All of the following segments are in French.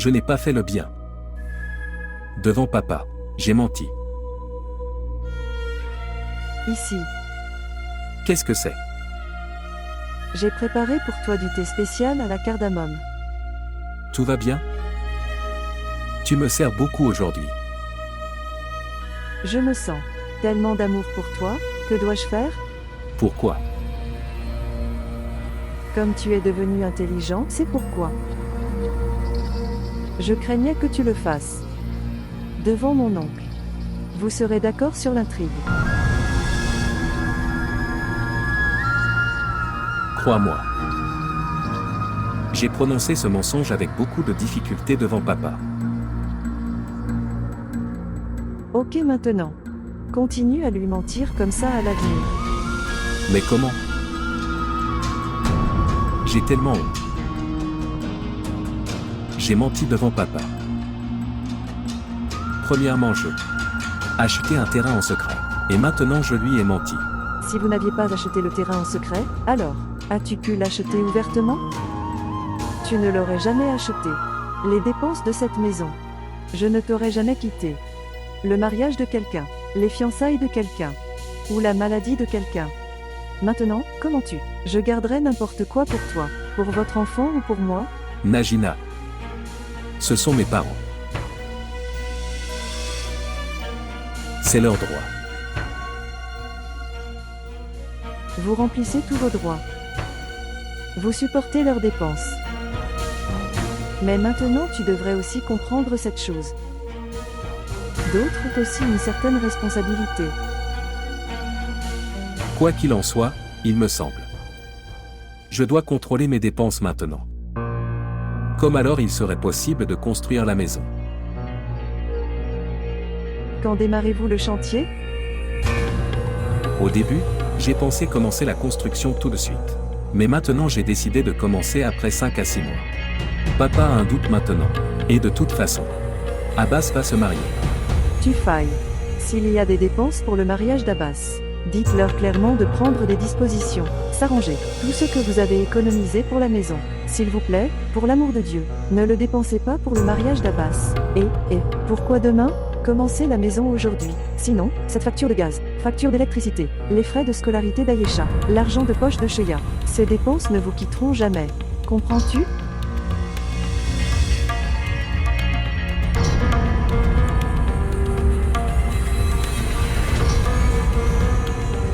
Je n'ai pas fait le bien. Devant papa, j'ai menti. Ici, Qu'est-ce que c'est? j'ai préparé pour toi du thé spécial à la cardamome. Tout va bien? Tu me sers beaucoup aujourd'hui. Je me sens tellement d'amour pour toi, que dois-je faire? Pourquoi? Comme tu es devenu intelligent, c'est pourquoi. Je craignais que tu le fasses. Devant mon oncle. Vous serez d'accord sur l'intrigue. Crois-moi. J'ai prononcé ce mensonge avec beaucoup de difficulté devant papa. Ok maintenant. Continue à lui mentir comme ça à l'avenir. Mais comment? J'ai tellement honte. J'ai menti devant papa. Premièrement, je acheté un terrain en secret. Et maintenant je lui ai menti. Si vous n'aviez pas acheté le terrain en secret, alors, as-tu pu l'acheter ouvertement? Tu ne l'aurais jamais acheté. Les dépenses de cette maison. Je ne t'aurais jamais quitté. Le mariage de quelqu'un. Les fiançailles de quelqu'un. Ou la maladie de quelqu'un. Maintenant, comment tu? Je garderai n'importe quoi pour toi. Pour votre enfant ou pour moi? Najina. Ce sont mes parents. C'est leur droit. Vous remplissez tous vos droits. Vous supportez leurs dépenses. Mais maintenant tu devrais aussi comprendre cette chose. D'autres ont aussi une certaine responsabilité. Quoi qu'il en soit, il me semble. Je dois contrôler mes dépenses maintenant. Comme alors il serait possible de construire la maison? Quand démarrez-vous le chantier? Au début, j'ai pensé commencer la construction tout de suite. Mais maintenant j'ai décidé de commencer après 5 à 6 mois. Papa a un doute maintenant. Et de toute façon, Abbas va se marier. Tu failles. S'il y a des dépenses pour le mariage d'Abbas, dites-leur clairement de prendre des dispositions. S'arranger. Tout ce que vous avez économisé pour la maison. S'il vous plaît, pour l'amour de Dieu, ne le dépensez pas pour le mariage d'Abbas. Et, pourquoi demain? Commencez la maison aujourd'hui. Sinon, cette facture de gaz, facture d'électricité, les frais de scolarité d'Ayesha, l'argent de poche de Sheya, ces dépenses ne vous quitteront jamais. Comprends-tu?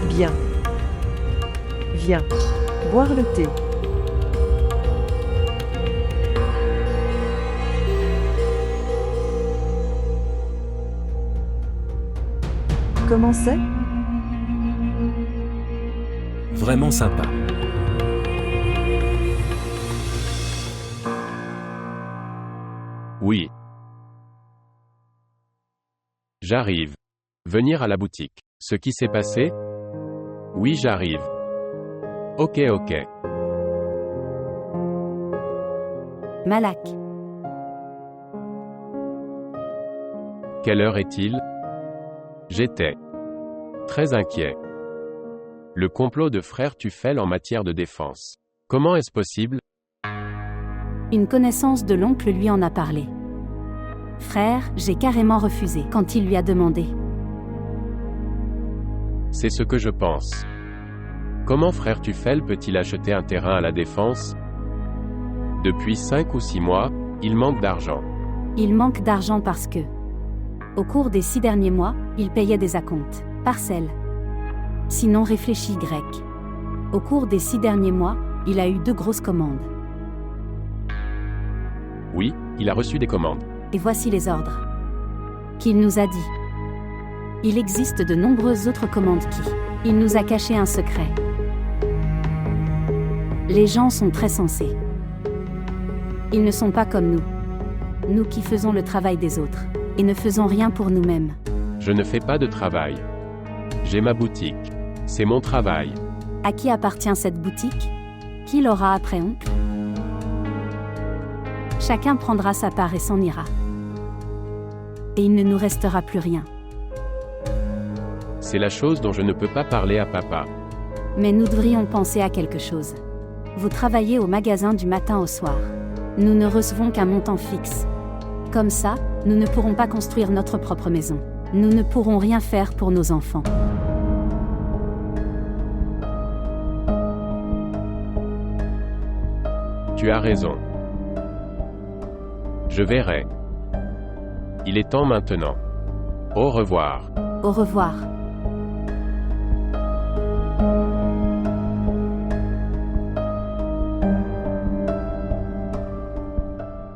Bien. Viens. Boire le thé. Comment c'est? Vraiment sympa. Oui. J'arrive. Venir à la boutique. Ce qui s'est passé? Oui, j'arrive. Ok. Malak. Quelle heure est-il? J'étais très inquiet. Le complot de frère Tufel en matière de défense. Comment est-ce possible? Une connaissance de l'oncle lui en a parlé. Frère, j'ai carrément refusé quand il lui a demandé. C'est ce que je pense. Comment frère Tufel peut-il acheter un terrain à la défense? Depuis 5 ou 6 mois, il manque d'argent. Il manque d'argent parce que, au cours des 6 derniers mois, il payait des acomptes, parcelles. Sinon réfléchis grec. Au cours des 6 derniers mois, il a eu 2 grosses commandes. Oui, il a reçu des commandes. Et voici les ordres qu'il nous a dit. Il existe de nombreuses autres commandes qui, il nous a caché un secret. Les gens sont très sensés. Ils ne sont pas comme nous. Nous qui faisons le travail des autres, et ne faisons rien pour nous-mêmes. Je ne fais pas de travail. J'ai ma boutique. C'est mon travail. À qui appartient cette boutique? Qui l'aura après oncle? Chacun prendra sa part et s'en ira. Et il ne nous restera plus rien. C'est la chose dont je ne peux pas parler à papa. Mais nous devrions penser à quelque chose. Vous travaillez au magasin du matin au soir. Nous ne recevons qu'un montant fixe. Comme ça, nous ne pourrons pas construire notre propre maison. Nous ne pourrons rien faire pour nos enfants. Tu as raison. Je verrai. Il est temps maintenant. Au revoir. Au revoir.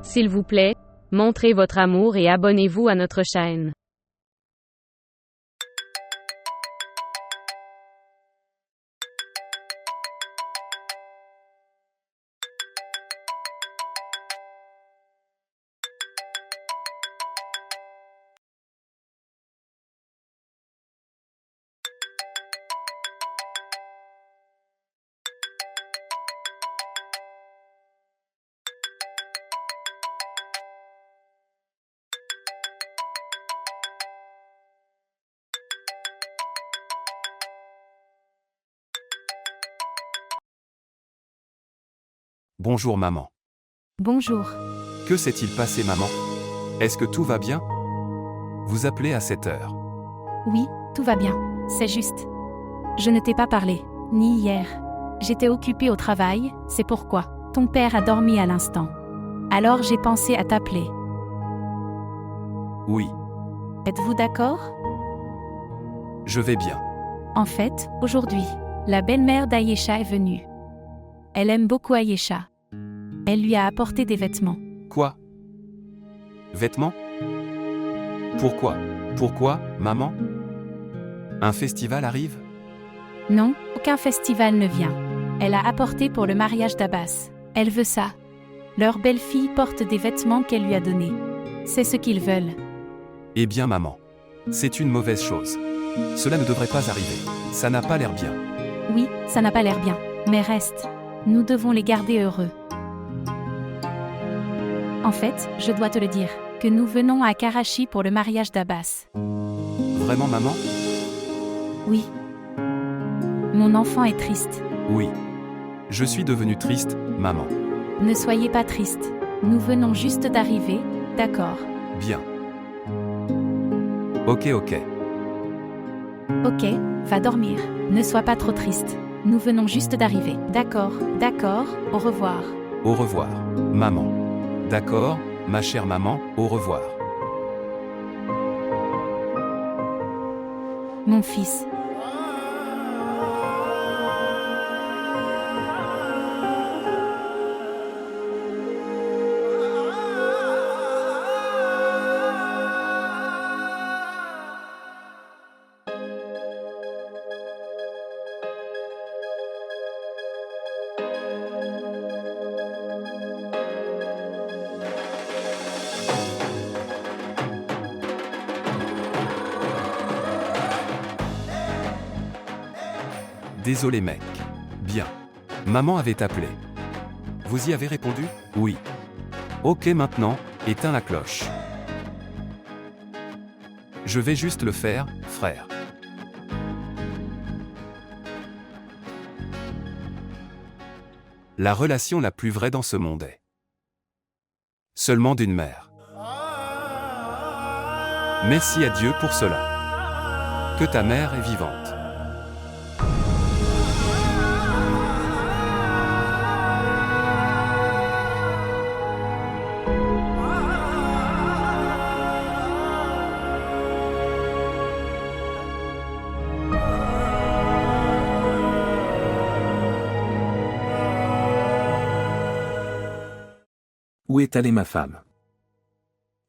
S'il vous plaît, montrez votre amour et abonnez-vous à notre chaîne. Bonjour maman. Bonjour. Que s'est-il passé maman? Est-ce que tout va bien? Vous appelez à cette heure. Oui, tout va bien. C'est juste. Je ne t'ai pas parlé, ni hier. J'étais occupée au travail, c'est pourquoi. Ton père a dormi à l'instant. Alors j'ai pensé à t'appeler. Oui, Êtes-vous d'accord? je vais bien. En fait, aujourd'hui, la belle-mère d'Ayesha est venue. Elle aime beaucoup Ayesha. Elle lui a apporté des vêtements. Quoi? Vêtements? Pourquoi? Pourquoi, maman? Un festival arrive? Non, aucun festival ne vient. Elle a apporté pour le mariage d'Abbas. Elle veut ça. Leur belle-fille porte des vêtements qu'elle lui a donnés. C'est ce qu'ils veulent. Eh bien maman, c'est une mauvaise chose. Cela ne devrait pas arriver. Ça n'a pas l'air bien. Oui, ça n'a pas l'air bien. Mais reste. Nous devons les garder heureux. En fait, je dois te le dire, que nous venons à Karachi pour le mariage d'Abbas. Vraiment maman? Oui. Mon enfant est triste. Oui. Je suis devenue triste, maman. Ne soyez pas triste. Nous venons juste d'arriver, d'accord? Bien. Ok. Ok, va dormir. Ne sois pas trop triste. Nous venons juste d'arriver. D'accord, au revoir. Au revoir, maman. D'accord, ma chère maman, au revoir. Mon fils. Désolé mec. Bien. Maman avait appelé. Vous y avez répondu? Oui. Ok maintenant, éteins la cloche. Je vais juste le faire, frère. La relation la plus vraie dans ce monde est seulement d'une mère. Merci à Dieu pour cela. Que ta mère est vivante. Où est allée ma femme?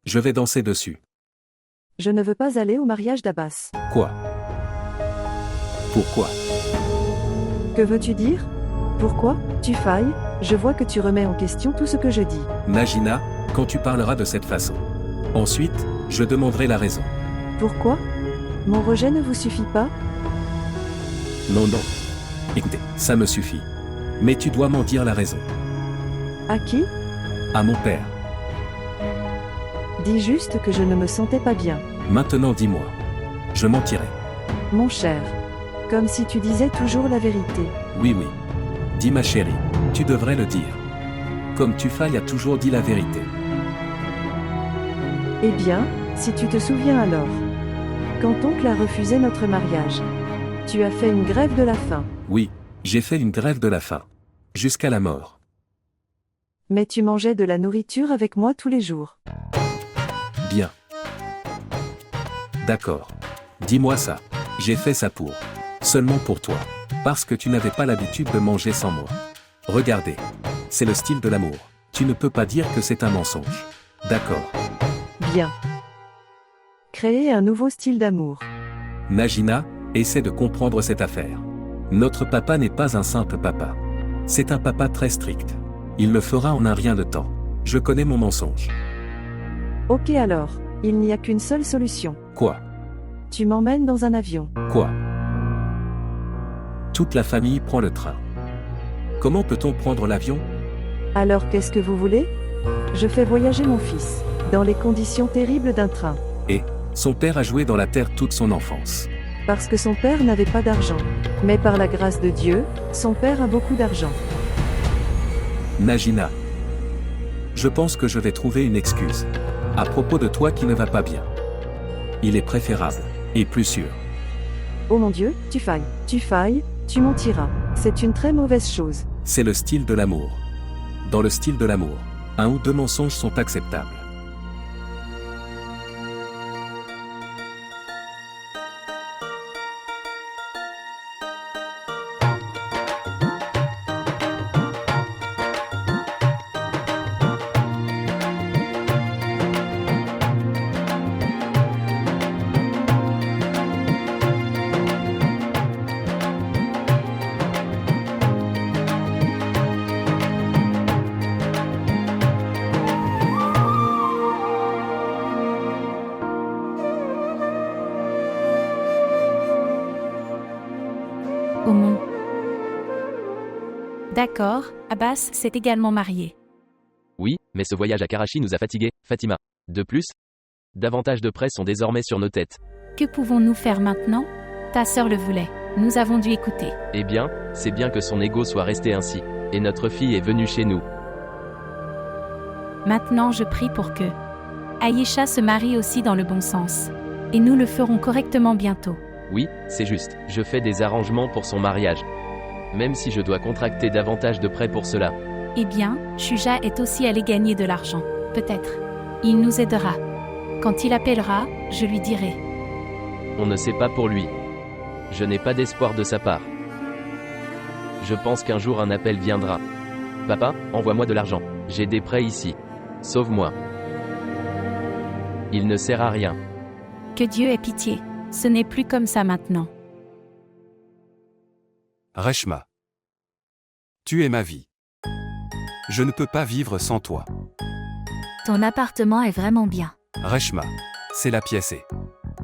Je vais danser dessus. Je ne veux pas aller au mariage d'Abbas. Quoi? Pourquoi? Que veux-tu dire? Pourquoi, tu failles? Je vois que tu remets en question tout ce que je dis. Najina, quand tu parleras de cette façon. Ensuite, je demanderai la raison. Pourquoi? Mon rejet ne vous suffit pas? Non. Écoutez, ça me suffit. Mais tu dois m'en dire la raison. À qui? À mon père. Dis juste que je ne me sentais pas bien. Maintenant dis-moi. Je mentirai. Mon cher. Comme si tu disais toujours la vérité. Oui. Dis ma chérie. Tu devrais le dire. Comme tu failles a toujours dit la vérité. Eh bien, si tu te souviens alors. Quand oncle a refusé notre mariage. Tu as fait une grève de la faim. Oui, j'ai fait une grève de la faim. Jusqu'à la mort. Mais tu mangeais de la nourriture avec moi tous les jours. Bien. D'accord. Dis-moi ça. J'ai fait ça seulement pour toi. Parce que tu n'avais pas l'habitude de manger sans moi. Regardez. C'est le style de l'amour. Tu ne peux pas dire que c'est un mensonge. D'accord. Bien. Créer un nouveau style d'amour. Najina, essaie de comprendre cette affaire. Notre papa n'est pas un simple papa. C'est un papa très strict. Il le fera en un rien de temps. Je connais mon mensonge. Ok alors, il n'y a qu'une seule solution. Quoi? Tu m'emmènes dans un avion. Quoi? Toute la famille prend le train. Comment peut-on prendre l'avion? Alors qu'est-ce que vous voulez? Je fais voyager mon fils, dans les conditions terribles d'un train. Et, son père a joué dans la terre toute son enfance. Parce que son père n'avait pas d'argent. Mais par la grâce de Dieu, son père a beaucoup d'argent. Najina. Je pense que je vais trouver une excuse. À propos de toi qui ne va pas bien. Il est préférable, et plus sûr. Oh mon Dieu, tu failles, tu mentiras. C'est une très mauvaise chose. C'est le style de l'amour. Dans le style de l'amour, 1 ou 2 mensonges sont acceptables. Aumont. D'accord, Abbas s'est également marié. Oui, mais ce voyage à Karachi nous a fatigués, Fatima. De plus, davantage de prêts sont désormais sur nos têtes. Que pouvons-nous faire maintenant? Ta sœur le voulait. Nous avons dû écouter. Eh bien, c'est bien que son ego soit resté ainsi. Et notre fille est venue chez nous. Maintenant je prie pour que Aïcha se marie aussi dans le bon sens. Et nous le ferons correctement bientôt. Oui, c'est juste. Je fais des arrangements pour son mariage. Même si je dois contracter davantage de prêts pour cela. Eh bien, Shuja est aussi allé gagner de l'argent. Peut-être. Il nous aidera. Quand il appellera, je lui dirai. On ne sait pas pour lui. Je n'ai pas d'espoir de sa part. Je pense qu'un jour un appel viendra. Papa, envoie-moi de l'argent. J'ai des prêts ici. Sauve-moi. Il ne sert à rien. Que Dieu ait pitié. Ce n'est plus comme ça maintenant. Reshma. Tu es ma vie. Je ne peux pas vivre sans toi. Ton appartement est vraiment bien. Reshma. C'est la pièce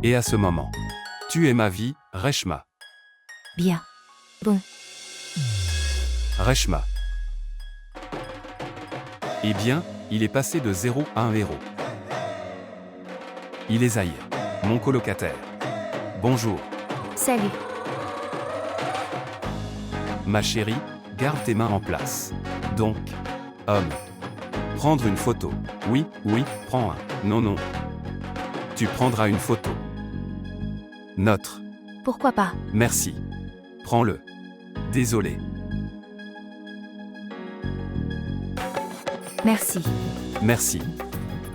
et à ce moment. Tu es ma vie, Reshma. Bien. Bon. Reshma. Eh bien, il est passé de 0 à un héros. Il est Zahir, mon colocataire. Bonjour. Salut. Ma chérie, garde tes mains en place. Donc, homme. Prendre une photo. Oui, prends un. Non. Tu prendras une photo. Notre. Pourquoi pas? Merci. Prends-le. Désolé. Merci. Merci.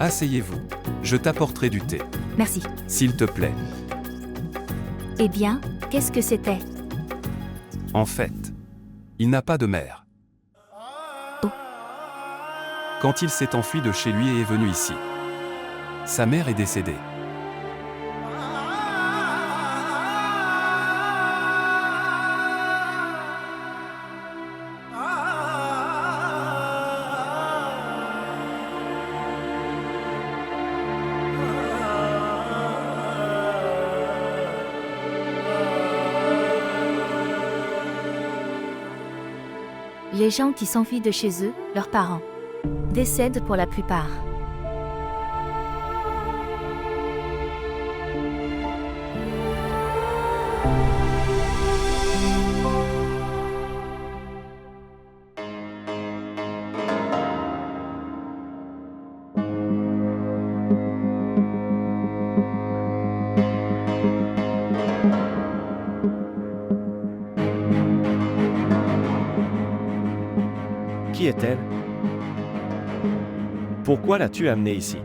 Asseyez-vous. Je t'apporterai du thé. Merci. S'il te plaît. Eh bien, qu'est-ce que c'était? En fait, il n'a pas de mère. Oh. Quand il s'est enfui de chez lui et est venu ici, sa mère est décédée. Les gens qui s'enfuient de chez eux, leurs parents, décèdent pour la plupart. Qui est-elle? Pourquoi l'as-tu amenée ici?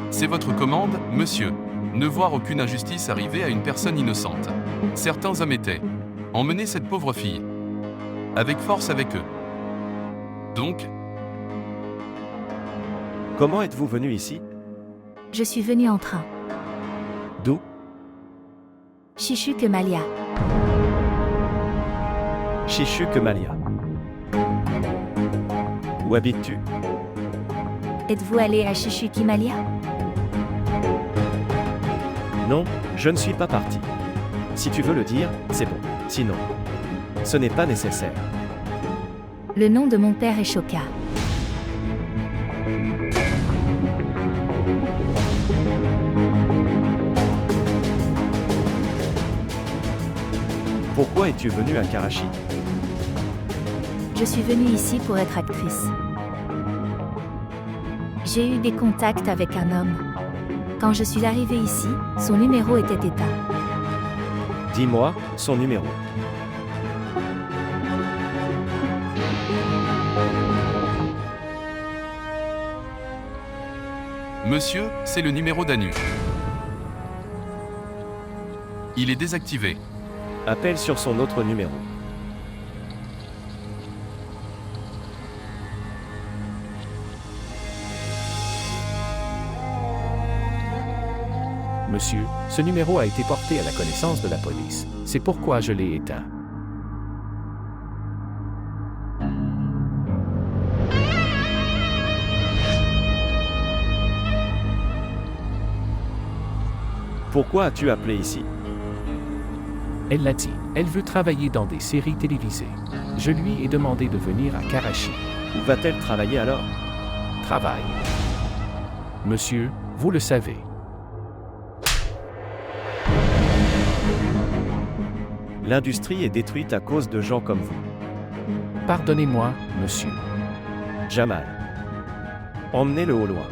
C'est votre commande, monsieur. Ne voir aucune injustice arriver à une personne innocente. Certains hommes étaient. Emmenez cette pauvre fille. Avec force avec eux. Donc, Comment êtes-vous venu ici? Je suis venue en train. D'où? Chichuquemalia. Chichuquemalia. Où habites-tu? Êtes-vous allé à Chichuquemalia? Non, je ne suis pas parti. Si tu veux le dire, c'est bon. Sinon, ce n'est pas nécessaire. Le nom de mon père est Shoka. Pourquoi es-tu venue à Karachi? Je suis venue ici pour être actrice. J'ai eu des contacts avec un homme. Quand je suis arrivée ici, son numéro était éteint. Dis-moi, son numéro. monsieur, c'est le numéro d'Anu. Il est désactivé. Appelle sur son autre numéro. Monsieur, ce numéro a été porté à la connaissance de la police. C'est pourquoi je l'ai éteint. Pourquoi as-tu appelé ici? Elle l'a dit, elle veut travailler dans des séries télévisées. Je lui ai demandé de venir à Karachi. Où va-t-elle travailler alors? Travail. Monsieur, vous le savez. L'industrie est détruite à cause de gens comme vous. Pardonnez-moi, monsieur. Jamal. Emmenez-le au loin.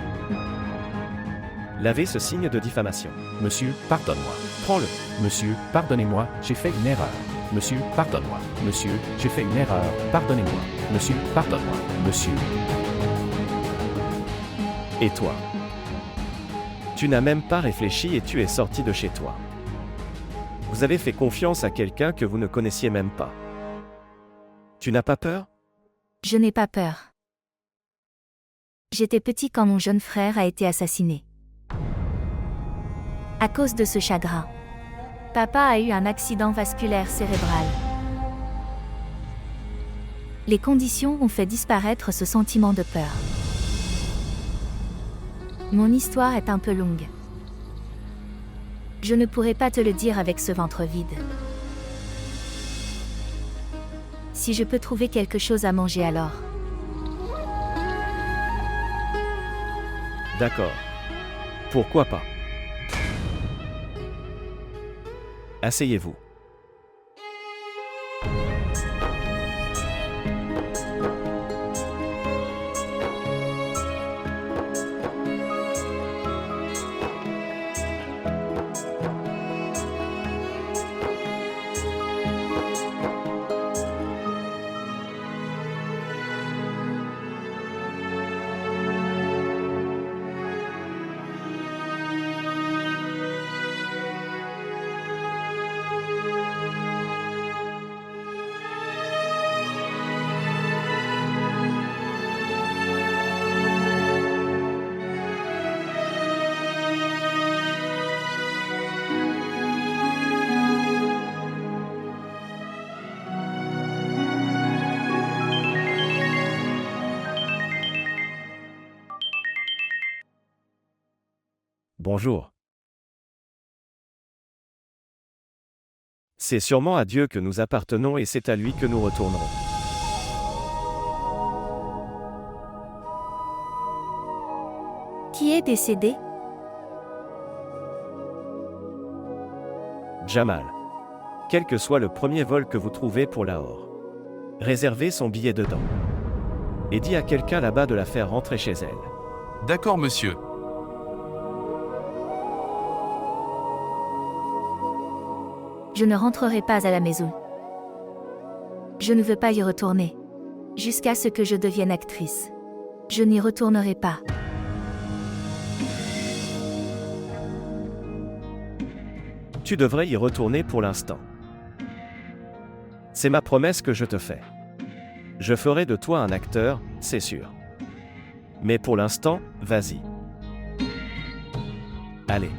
Lavez ce signe de diffamation. Monsieur, pardonne-moi. Prends-le. Monsieur, pardonnez-moi, j'ai fait une erreur. Monsieur, pardonne-moi. Monsieur, j'ai fait une erreur. Pardonnez-moi. Monsieur, pardonne-moi. Monsieur. Et toi? Tu n'as même pas réfléchi et tu es sorti de chez toi. Vous avez fait confiance à quelqu'un que vous ne connaissiez même pas. Tu n'as pas peur? Je n'ai pas peur. J'étais petit quand mon jeune frère a été assassiné. À cause de ce chagrin, papa a eu un accident vasculaire cérébral. Les conditions ont fait disparaître ce sentiment de peur. Mon histoire est un peu longue. Je ne pourrais pas te le dire avec ce ventre vide. Si je peux trouver quelque chose à manger alors. D'accord. Pourquoi pas? Asseyez-vous. Bonjour. C'est sûrement à Dieu que nous appartenons et c'est à lui que nous retournerons. Qui est décédé? Jamal. Quel que soit le premier vol que vous trouvez pour Lahore, réservez son billet dedans. Et dis à quelqu'un là-bas de la faire rentrer chez elle. D'accord, monsieur. Je ne rentrerai pas à la maison. Je ne veux pas y retourner. Jusqu'à ce que je devienne actrice. Je n'y retournerai pas. Tu devrais y retourner pour l'instant. C'est ma promesse que je te fais. Je ferai de toi un acteur, c'est sûr. Mais pour l'instant, vas-y. Allez.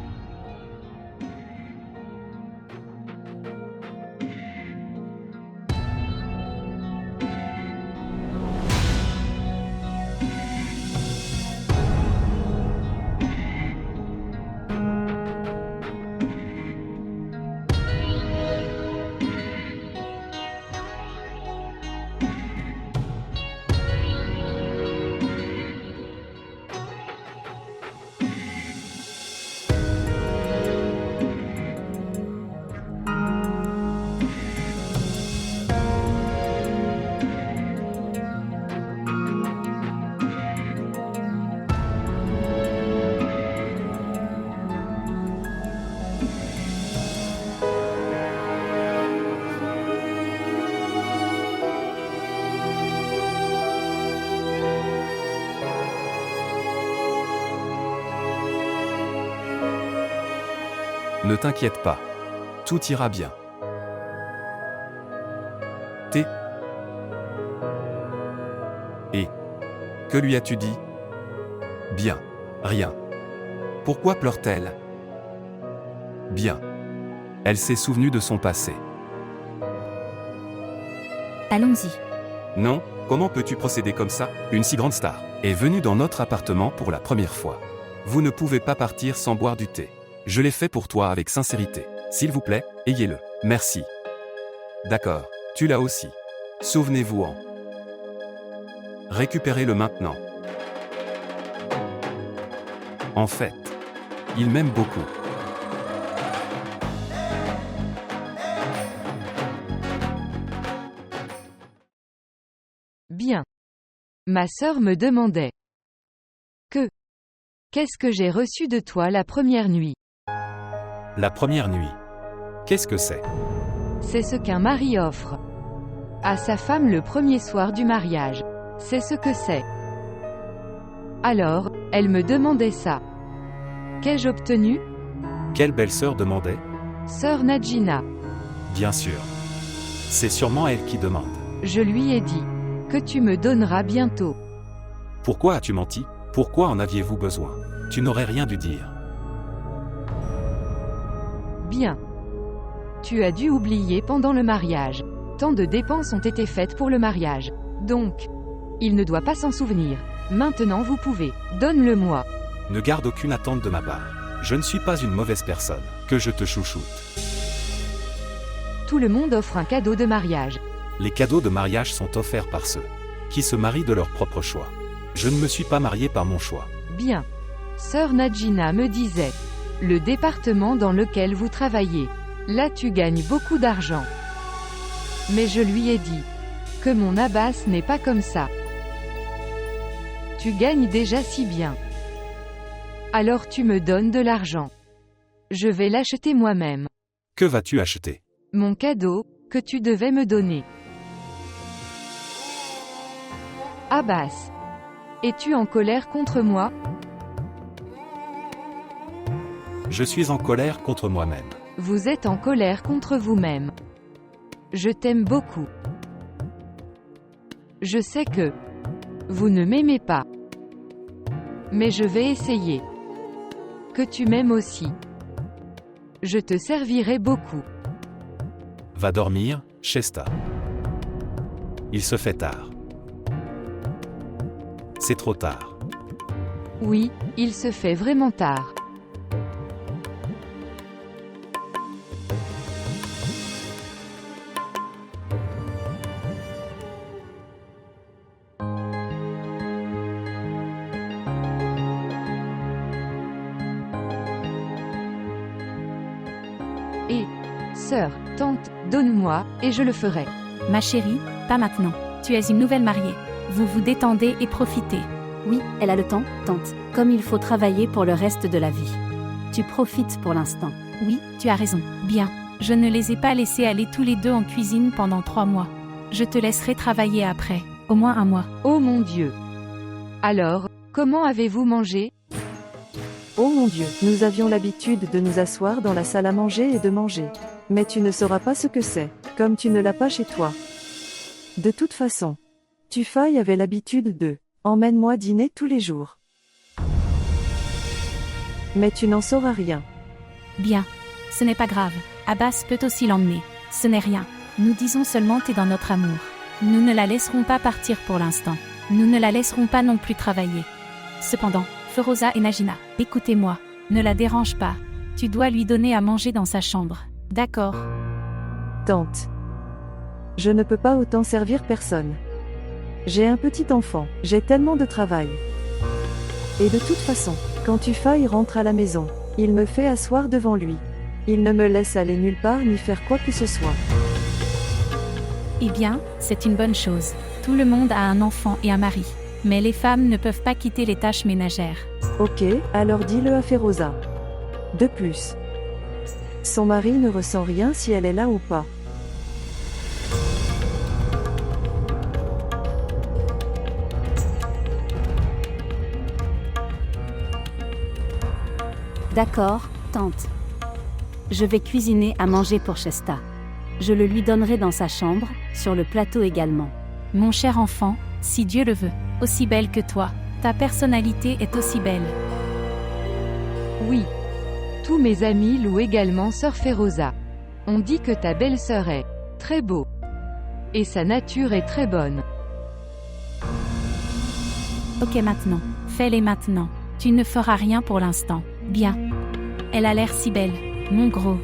Ne t'inquiète pas. Tout ira bien. Et que lui as-tu dit? Bien. Rien. Pourquoi pleure-t-elle? Bien. Elle s'est souvenue de son passé. Allons-y. Non, comment peux-tu procéder comme ça? Une si grande star est venue dans notre appartement pour la première fois. Vous ne pouvez pas partir sans boire du thé. Je l'ai fait pour toi avec sincérité. S'il vous plaît, ayez-le. Merci. D'accord, tu l'as aussi. Souvenez-vous-en. Récupérez-le maintenant. En fait, il m'aime beaucoup. Bien. Ma sœur me demandait. Qu'est-ce que j'ai reçu de toi la première nuit? La première nuit. Qu'est-ce que c'est? C'est ce qu'un mari offre à sa femme le premier soir du mariage. C'est ce que c'est. Alors, elle me demandait ça. Qu'ai-je obtenu? Quelle belle-sœur demandait? Sœur Nadjina. Bien sûr. C'est sûrement elle qui demande. Je lui ai dit que tu me donneras bientôt. Pourquoi as-tu menti? Pourquoi en aviez-vous besoin? Tu n'aurais rien dû dire. Bien. Tu as dû oublier pendant le mariage. Tant de dépenses ont été faites pour le mariage. Donc, il ne doit pas s'en souvenir. Maintenant vous pouvez. Donne-le-moi. Ne garde aucune attente de ma part. Je ne suis pas une mauvaise personne. Que je te chouchoute. Tout le monde offre un cadeau de mariage. Les cadeaux de mariage sont offerts par ceux qui se marient de leur propre choix. Je ne me suis pas marié par mon choix. Bien. Sœur Nadjina me disait. Le département dans lequel vous travaillez. Là tu gagnes beaucoup d'argent. Mais je lui ai dit que mon Abbas n'est pas comme ça. Tu gagnes déjà si bien. Alors tu me donnes de l'argent. Je vais l'acheter moi-même. Que vas-tu acheter? Mon cadeau, que tu devais me donner. Abbas. Es-tu en colère contre moi? Je suis en colère contre moi-même. Vous êtes en colère contre vous-même. Je t'aime beaucoup. Je sais que vous ne m'aimez pas. Mais je vais essayer. Que tu m'aimes aussi. Je te servirai beaucoup. Va dormir, Shesta. Il se fait tard. C'est trop tard. Oui, il se fait vraiment tard. Et, sœur, tante, donne-moi, et je le ferai. Ma chérie, pas maintenant. Tu es une nouvelle mariée. Vous vous détendez et profitez. Oui, elle a le temps, tante. Comme il faut travailler pour le reste de la vie. Tu profites pour l'instant. Oui, tu as raison. Bien. Je ne les ai pas laissés aller tous les deux en cuisine pendant 3 mois. Je te laisserai travailler après. Au moins un mois. Oh mon Dieu. Alors, comment avez-vous mangé? Oh mon Dieu, nous avions l'habitude de nous asseoir dans la salle à manger et de manger. Mais tu ne sauras pas ce que c'est, comme tu ne l'as pas chez toi. De toute façon, Tufai avait l'habitude de « emmène-moi dîner tous les jours ». Mais tu n'en sauras rien. Bien. Ce n'est pas grave. Abbas peut aussi l'emmener. Ce n'est rien. Nous disons seulement t'es dans notre amour. Nous ne la laisserons pas partir pour l'instant. Nous ne la laisserons pas non plus travailler. Cependant, Feroza et Najina, écoutez-moi. Ne la dérange pas. Tu dois lui donner à manger dans sa chambre. D'accord. Tante. Je ne peux pas autant servir personne. J'ai un petit enfant, j'ai tellement de travail. Et de toute façon, quand Tufai rentre à la maison, il me fait asseoir devant lui. Il ne me laisse aller nulle part ni faire quoi que ce soit. Eh bien, c'est une bonne chose. Tout le monde a un enfant et un mari. Mais les femmes ne peuvent pas quitter les tâches ménagères. Ok, alors dis-le à Feroza. De plus, son mari ne ressent rien si elle est là ou pas. D'accord, tante. Je vais cuisiner à manger pour Shesta. Je le lui donnerai dans sa chambre, sur le plateau également. Mon cher enfant, si Dieu le veut, aussi belle que toi, ta personnalité est aussi belle. Oui. Tous mes amis louent également Sœur Feroza. On dit que ta belle-sœur est très beau. Et sa nature est très bonne. Ok maintenant, fais-les maintenant. Tu ne feras rien pour l'instant. Bien. Elle a l'air si belle, mon gros.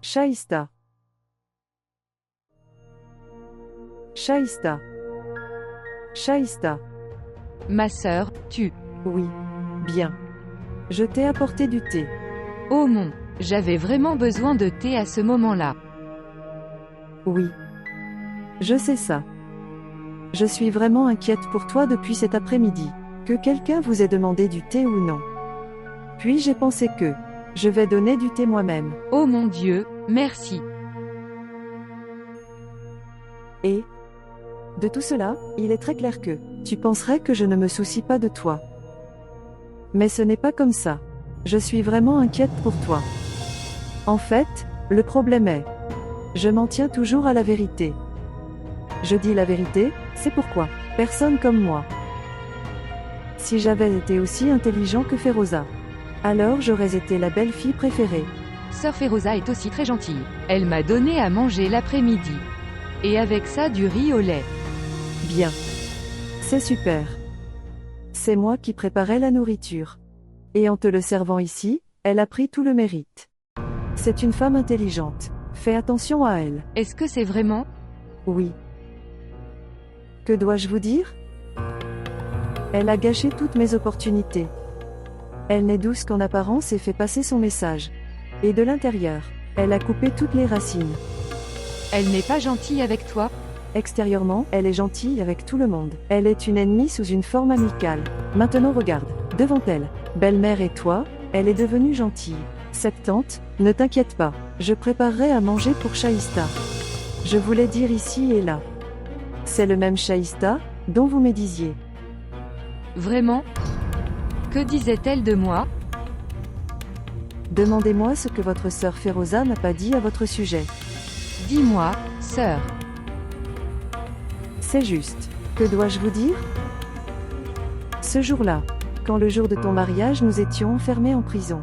Shaista. Shaista. Shaista. Ma sœur, tu. Oui. Bien. Je t'ai apporté du thé. Oh mon, j'avais vraiment besoin de thé à ce moment-là. Oui. Je sais ça. Je suis vraiment inquiète pour toi depuis cet après-midi. Que quelqu'un vous ait demandé du thé ou non. Puis j'ai pensé que je vais donner du thé moi-même. Oh mon Dieu, merci. Et de tout cela, il est très clair que tu penserais que je ne me soucie pas de toi. Mais ce n'est pas comme ça. Je suis vraiment inquiète pour toi. En fait, le problème est, je m'en tiens toujours à la vérité. Je dis la vérité, c'est pourquoi personne comme moi. Si j'avais été aussi intelligent que Feroza, alors j'aurais été la belle-fille préférée. Sœur Feroza est aussi très gentille. Elle m'a donné à manger l'après-midi. Et avec ça du riz au lait. Bien. C'est super. C'est moi qui préparais la nourriture. Et en te le servant ici, elle a pris tout le mérite. C'est une femme intelligente. Fais attention à elle. Est-ce que c'est vraiment? Oui. Que dois-je vous dire? Elle a gâché toutes mes opportunités. Elle n'est douce qu'en apparence et fait passer son message. Et de l'intérieur, elle a coupé toutes les racines. Elle n'est pas gentille avec toi? Extérieurement, elle est gentille avec tout le monde. Elle est une ennemie sous une forme amicale. Maintenant regarde, devant elle, belle-mère et toi, elle est devenue gentille. Cette tante, ne t'inquiète pas, je préparerai à manger pour Shaista. Je voulais dire ici et là. C'est le même Shaista, dont vous me disiez. Vraiment? Que disait-elle de moi? Demandez-moi ce que votre sœur Feroza n'a pas dit à votre sujet. Dis-moi, sœur. C'est juste. Que dois-je vous dire? Ce jour-là, quand le jour de ton mariage nous étions enfermés en prison,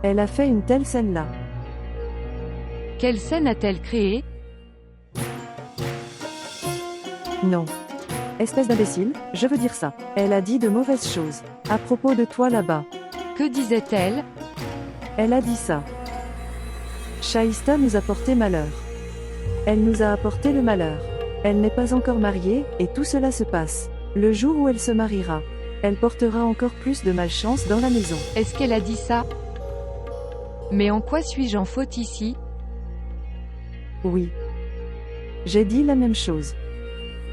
elle a fait une telle scène-là. Quelle scène a-t-elle créée? Non. Espèce d'imbécile, je veux dire ça. Elle a dit de mauvaises choses. À propos de toi là-bas. Que disait-elle? Elle a dit ça. Shaista nous a porté malheur. Elle nous a apporté le malheur. Elle n'est pas encore mariée, et tout cela se passe. Le jour où elle se mariera, elle portera encore plus de malchance dans la maison. Est-ce qu'elle a dit ça? Mais en quoi suis-je en faute ici? Oui. J'ai dit la même chose.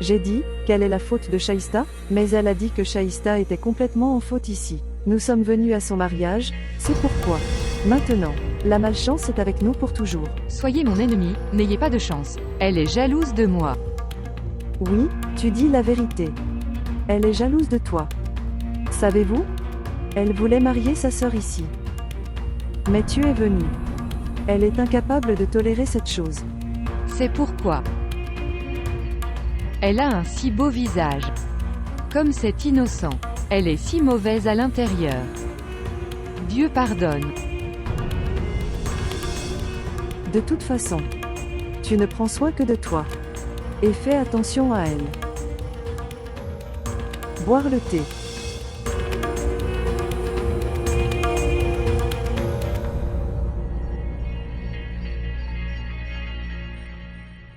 J'ai dit qu'elle est la faute de Shaista, mais elle a dit que Shaista était complètement en faute ici. Nous sommes venus à son mariage, c'est pourquoi. Maintenant, La malchance est avec nous pour toujours. Soyez mon ennemi, n'ayez pas de chance. Elle est jalouse de moi. Oui, tu dis la vérité. Elle est jalouse de toi. Savez-vous? Elle voulait marier sa sœur ici. Mais tu es venu. Elle est incapable de tolérer cette chose. C'est pourquoi. Elle a un si beau visage. Comme c'est innocent. Elle est si mauvaise à l'intérieur. Dieu pardonne. De toute façon, tu ne prends soin que de toi. Et fais attention à elle. Boire le thé.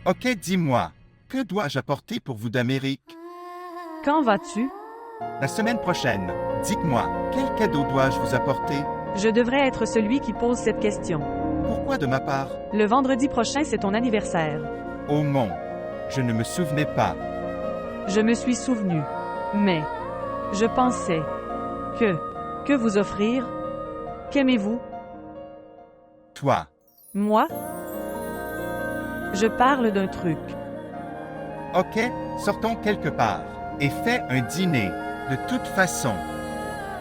Ok, dis-moi, que dois-je apporter pour vous d'Amérique? Quand vas-tu? La semaine prochaine. Dites-moi, quel cadeau dois-je vous apporter? Je devrais être celui qui pose cette question. Pourquoi de ma part? Le vendredi prochain, c'est ton anniversaire. Oh mon, je ne me souvenais pas. Je me suis souvenu. Mais, je pensais que vous offrir? Qu'aimez-vous? Toi. Moi? Je parle d'un truc. Ok, sortons quelque part et fais un dîner. De toute façon,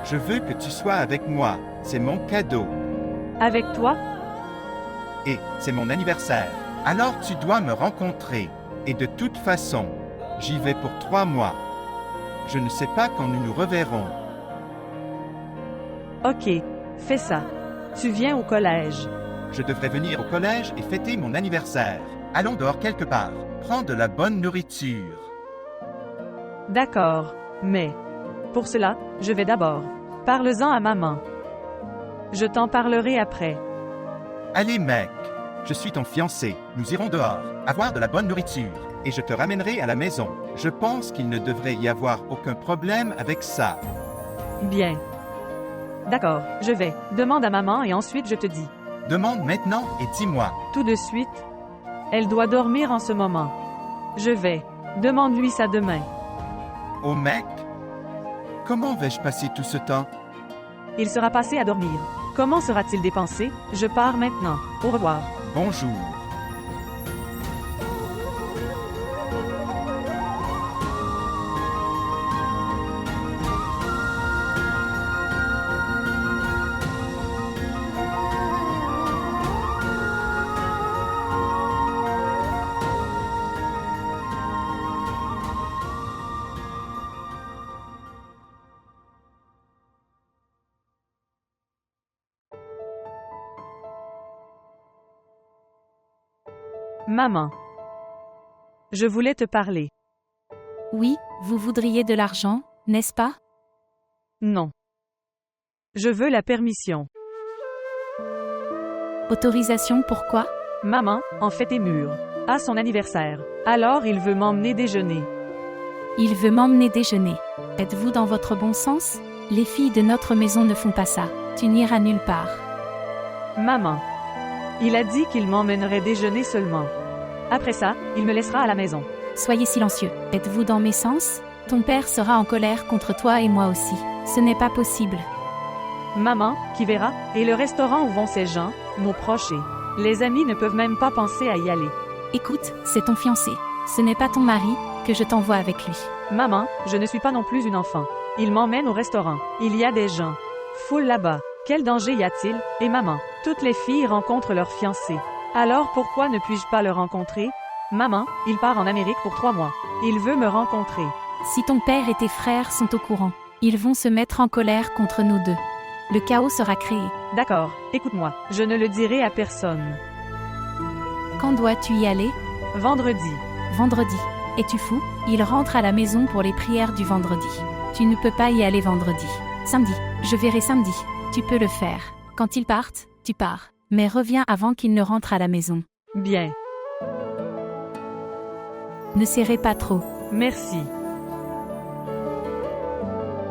je veux que tu sois avec moi. C'est mon cadeau. Avec toi? Et c'est mon anniversaire. Alors tu dois me rencontrer. Et de toute façon, j'y vais pour 3 mois. Je ne sais pas quand nous nous reverrons. Ok, fais ça. Tu viens au collège. Je devrais venir au collège et fêter mon anniversaire. Allons dehors quelque part. Prends de la bonne nourriture. D'accord, mais pour cela, je vais d'abord. Parle-en à maman. Je t'en parlerai après. Allez mec, je suis ton fiancé. Nous irons dehors, avoir de la bonne nourriture, et je te ramènerai à la maison. Je pense qu'il ne devrait y avoir aucun problème avec ça. Bien. D'accord, je vais. Demande à maman et ensuite je te dis. Demande maintenant et dis-moi. Tout de suite. Elle doit dormir en ce moment. Je vais. Demande-lui ça demain. Oh mec, comment vais-je passer tout ce temps? Il sera passé à dormir. Comment sera-t-il dépensé? Je pars maintenant. Au revoir. Bonjour. Maman. Je voulais te parler. Oui, vous voudriez de l'argent, n'est-ce pas? Non. Je veux la permission. Autorisation pourquoi? Maman, en fait est mûre. À son anniversaire. Alors il veut m'emmener déjeuner. Il veut m'emmener déjeuner. Êtes-vous dans votre bon sens? Les filles de notre maison ne font pas ça. Tu n'iras nulle part. Maman. Il a dit qu'il m'emmènerait déjeuner seulement. Après ça, il me laissera à la maison. Soyez silencieux. Êtes-vous dans mes sens? Ton père sera en colère contre toi et moi aussi. Ce n'est pas possible. Maman, qui verra, et le restaurant où vont ces gens, nos proches et les amis ne peuvent même pas penser à y aller. Écoute, c'est ton fiancé. Ce n'est pas ton mari, que je t'envoie avec lui. Maman, je ne suis pas non plus une enfant. Il m'emmène au restaurant. Il y a des gens. Foule là-bas. Quel danger y a-t-il? Et maman, toutes les filles rencontrent leur fiancé. Alors pourquoi ne puis-je pas le rencontrer? Maman, il part en Amérique pour 3 mois. Il veut me rencontrer. Si ton père et tes frères sont au courant, ils vont se mettre en colère contre nous deux. Le chaos sera créé. D'accord, écoute-moi, je ne le dirai à personne. Quand dois-tu y aller? Vendredi. Vendredi. Es-tu fou? Il rentre à la maison pour les prières du vendredi. Tu ne peux pas y aller vendredi. Samedi. Je verrai samedi. Tu peux le faire. Quand ils partent, tu pars. Mais reviens avant qu'ils ne rentrent à la maison. Bien. Ne serrez pas trop. Merci.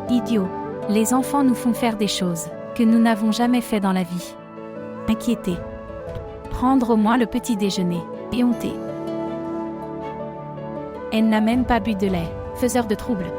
Idiot. Les enfants nous font faire des choses que nous n'avons jamais fait dans la vie. Inquiéter. Prendre au moins le petit déjeuner. Et honter. Elle n'a même pas bu de lait. Faiseur de troubles.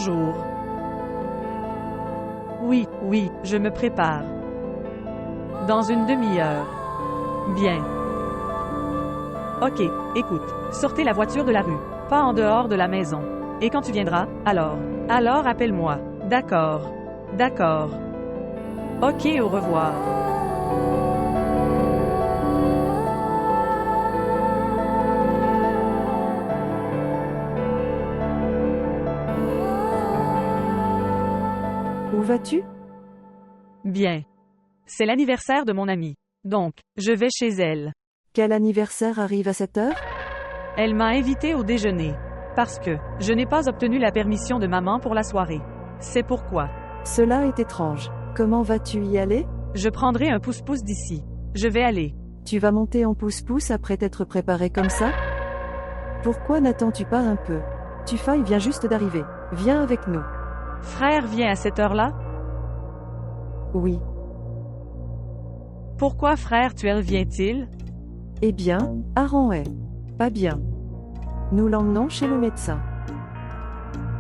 Bonjour. Oui, oui, je me prépare. Dans une demi-heure. Bien. Ok, écoute, sortez la voiture de la rue, pas en dehors de la maison. Et quand tu viendras, alors appelle-moi. D'accord. D'accord. Ok, au revoir. Où vas-tu? Bien. C'est l'anniversaire de mon amie. Donc, je vais chez elle. Quel anniversaire arrive à cette heure? Elle m'a invité au déjeuner. Parce que, je n'ai pas obtenu la permission de maman pour la soirée. C'est pourquoi. Cela est étrange. Comment vas-tu y aller? Je prendrai un pouce-pouce d'ici. Je vais aller. Tu vas monter en pouce-pouce après t'être préparé comme ça? Pourquoi n'attends-tu pas un peu? Tufaï vient juste d'arriver. Viens avec nous. Frère vient à cette heure-là? Oui. Pourquoi frère Tuel vient-il? Eh bien, Aran est pas bien. Nous l'emmenons chez le médecin.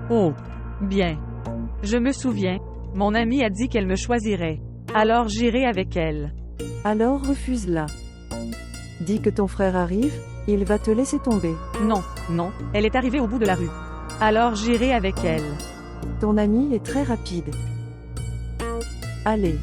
Oh. Bien. Je me souviens. Mon amie a dit qu'elle me choisirait. Alors j'irai avec elle. Alors refuse-la. Dis que ton frère arrive, il va te laisser tomber. Non, non, elle est arrivée au bout de la rue. Alors j'irai avec elle. Ton ami est très rapide. Allez.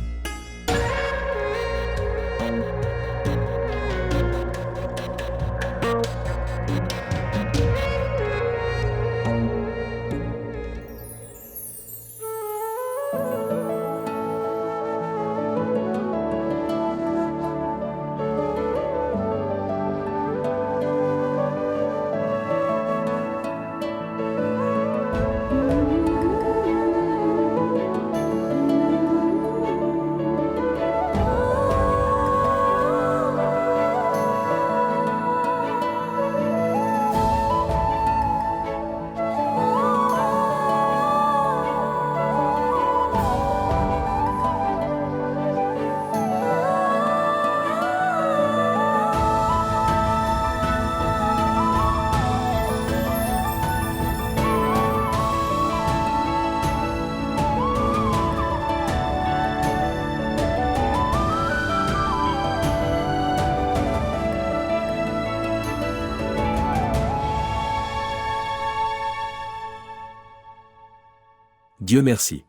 Dieu merci.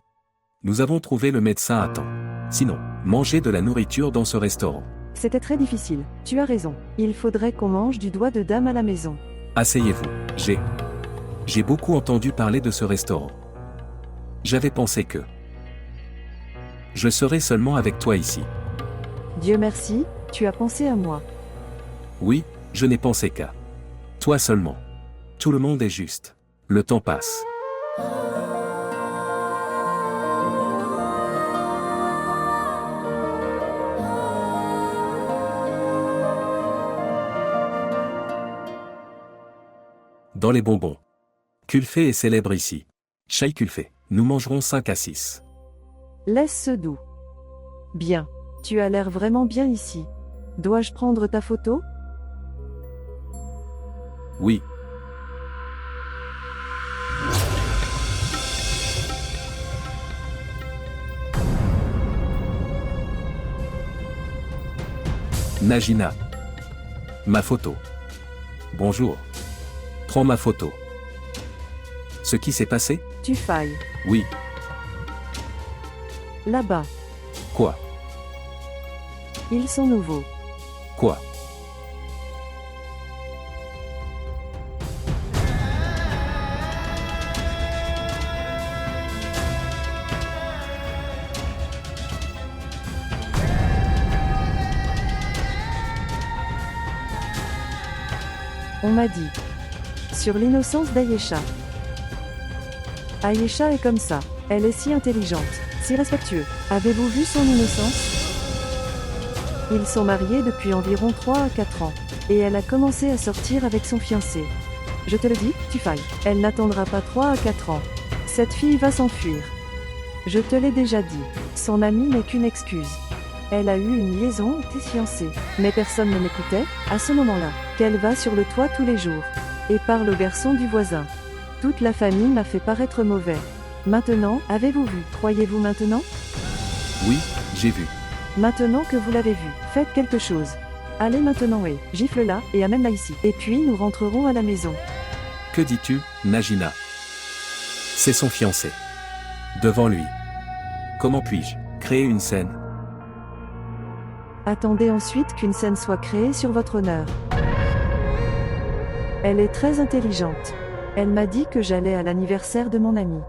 Nous avons trouvé le médecin à temps. Sinon, manger de la nourriture dans ce restaurant. C'était très difficile. Tu as raison. Il faudrait qu'on mange du doigt de dame à la maison. Asseyez-vous. J'ai beaucoup entendu parler de ce restaurant. J'avais pensé que je serais seulement avec toi ici. Dieu merci, tu as pensé à moi. Oui, je n'ai pensé qu'à toi seulement. Tout le monde est juste. Le temps passe. Dans les bonbons. Kulfé est célèbre ici. Chai Kulfé. Nous mangerons 5 à 6. Laisse ce doux. Bien. Tu as l'air vraiment bien ici. Dois-je prendre ta photo? Oui. Najina. Ma photo. Bonjour. Prends ma photo. Ce qui s'est passé? Tufaï. Oui. Là-bas. Quoi? Ils sont nouveaux. Quoi? On m'a dit. Sur l'innocence d'Ayesha. Ayesha est comme ça. Elle est si intelligente, si respectueuse. Avez-vous vu son innocence? Ils sont mariés depuis environ 3 à 4 ans. Et elle a commencé à sortir avec son fiancé. Je te le dis, Tufaï, elle n'attendra pas 3 à 4 ans. Cette fille va s'enfuir. Je te l'ai déjà dit. Son amie n'est qu'une excuse. Elle a eu une liaison, était fiancée. Mais personne ne m'écoutait, à ce moment-là, qu'elle va sur le toit tous les jours. Et parle au garçon du voisin. Toute la famille m'a fait paraître mauvais. Maintenant, avez-vous vu? Croyez-vous maintenant? Oui, j'ai vu. Maintenant que vous l'avez vu, faites quelque chose. Allez maintenant et gifle-la et amène-la ici. Et puis nous rentrerons à la maison. Que dis-tu, Najina? C'est son fiancé. Devant lui. Comment puis-je créer une scène? Attendez ensuite qu'une scène soit créée sur votre honneur. Elle est très intelligente. Elle m'a dit que j'allais à l'anniversaire de mon ami.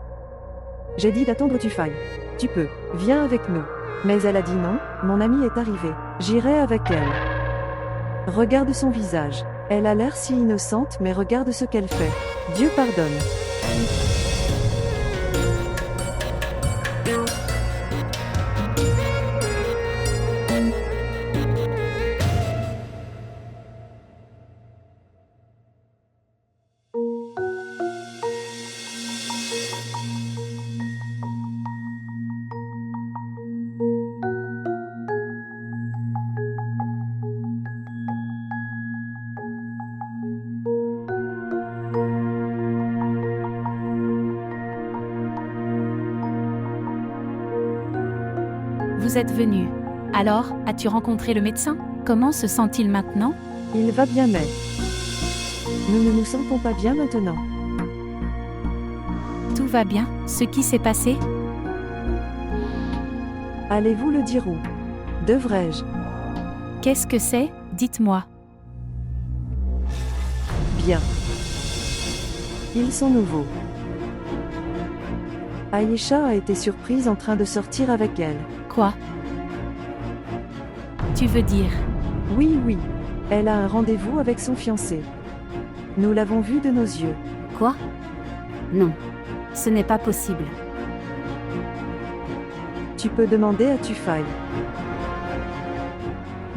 J'ai dit d'attendre Tufai. Tu peux, viens avec nous. Mais elle a dit non, mon ami est arrivé. J'irai avec elle. Regarde son visage. Elle a l'air si innocente mais regarde ce qu'elle fait. Dieu pardonne. Vous êtes venu. Alors, as-tu rencontré le médecin? Comment se sent-il maintenant? Il va bien mais... Nous ne nous sentons pas bien maintenant. Tout va bien. Ce qui s'est passé? Allez-vous le dire où? Devrais-je? Qu'est-ce que c'est? Dites-moi. Bien. Ils sont nouveaux. Aïcha a été surprise en train de sortir avec elle. Quoi? Tu veux dire? Oui, oui. Elle a un rendez-vous avec son fiancé. Nous l'avons vu de nos yeux. Quoi? Non. Ce n'est pas possible. Tu peux demander à Tufai.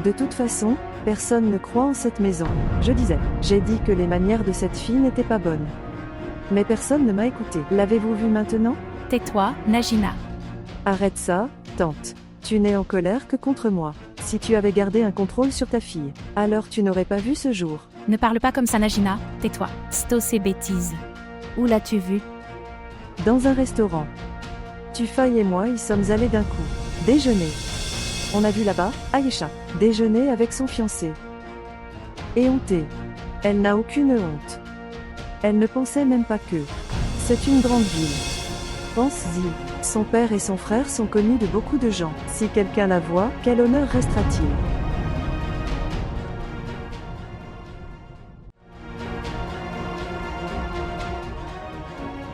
De toute façon, personne ne croit en cette maison. Je disais, j'ai dit que les manières de cette fille n'étaient pas bonnes. Mais personne ne m'a écouté. L'avez-vous vu maintenant? Tais-toi, Najina. Arrête ça, tante. Tu n'es en colère que contre moi. Si tu avais gardé un contrôle sur ta fille, alors tu n'aurais pas vu ce jour. Ne parle pas comme ça, Najina. Tais-toi. Sto ces bêtises. Où l'as-tu vu? Dans un restaurant. Tufai et moi y sommes allés d'un coup. Déjeuner. On a vu là-bas, Aïcha, déjeuner avec son fiancé. Éhontée. Elle n'a aucune honte. Elle ne pensait même pas que... C'est une grande ville. Pense-y. Son père et son frère sont connus de beaucoup de gens. Si quelqu'un la voit, quel honneur restera-t-il?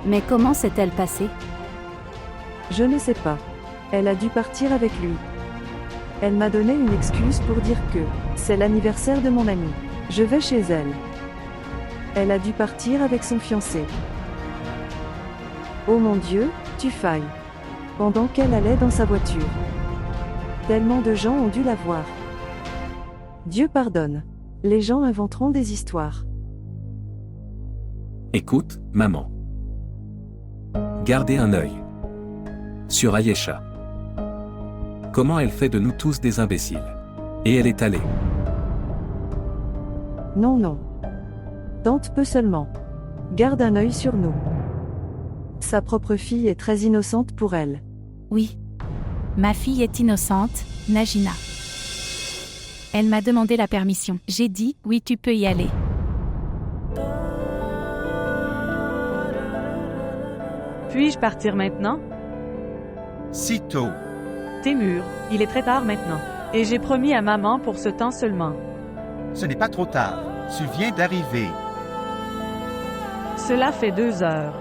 Mais comment s'est-elle passée? Je ne sais pas. Elle a dû partir avec lui. Elle m'a donné une excuse pour dire que c'est l'anniversaire de mon ami. Je vais chez elle. Elle a dû partir avec son fiancé. Oh mon Dieu, Tufai. Pendant qu'elle allait dans sa voiture. Tellement de gens ont dû la voir. Dieu pardonne. Les gens inventeront des histoires. Écoute, maman. Gardez un œil sur Aïcha. Comment elle fait de nous tous des imbéciles. Et elle est allée. Non, non. Tante peut seulement. Garde un œil sur nous. Sa propre fille est très innocente pour elle. Oui. Ma fille est innocente, Najina. Elle m'a demandé la permission. J'ai dit, oui, tu peux y aller. Puis-je partir maintenant? Sitôt. T'es mûr, il est très tard maintenant. Et j'ai promis à maman pour ce temps seulement. Ce n'est pas trop tard. Tu viens d'arriver. Cela fait 2 heures.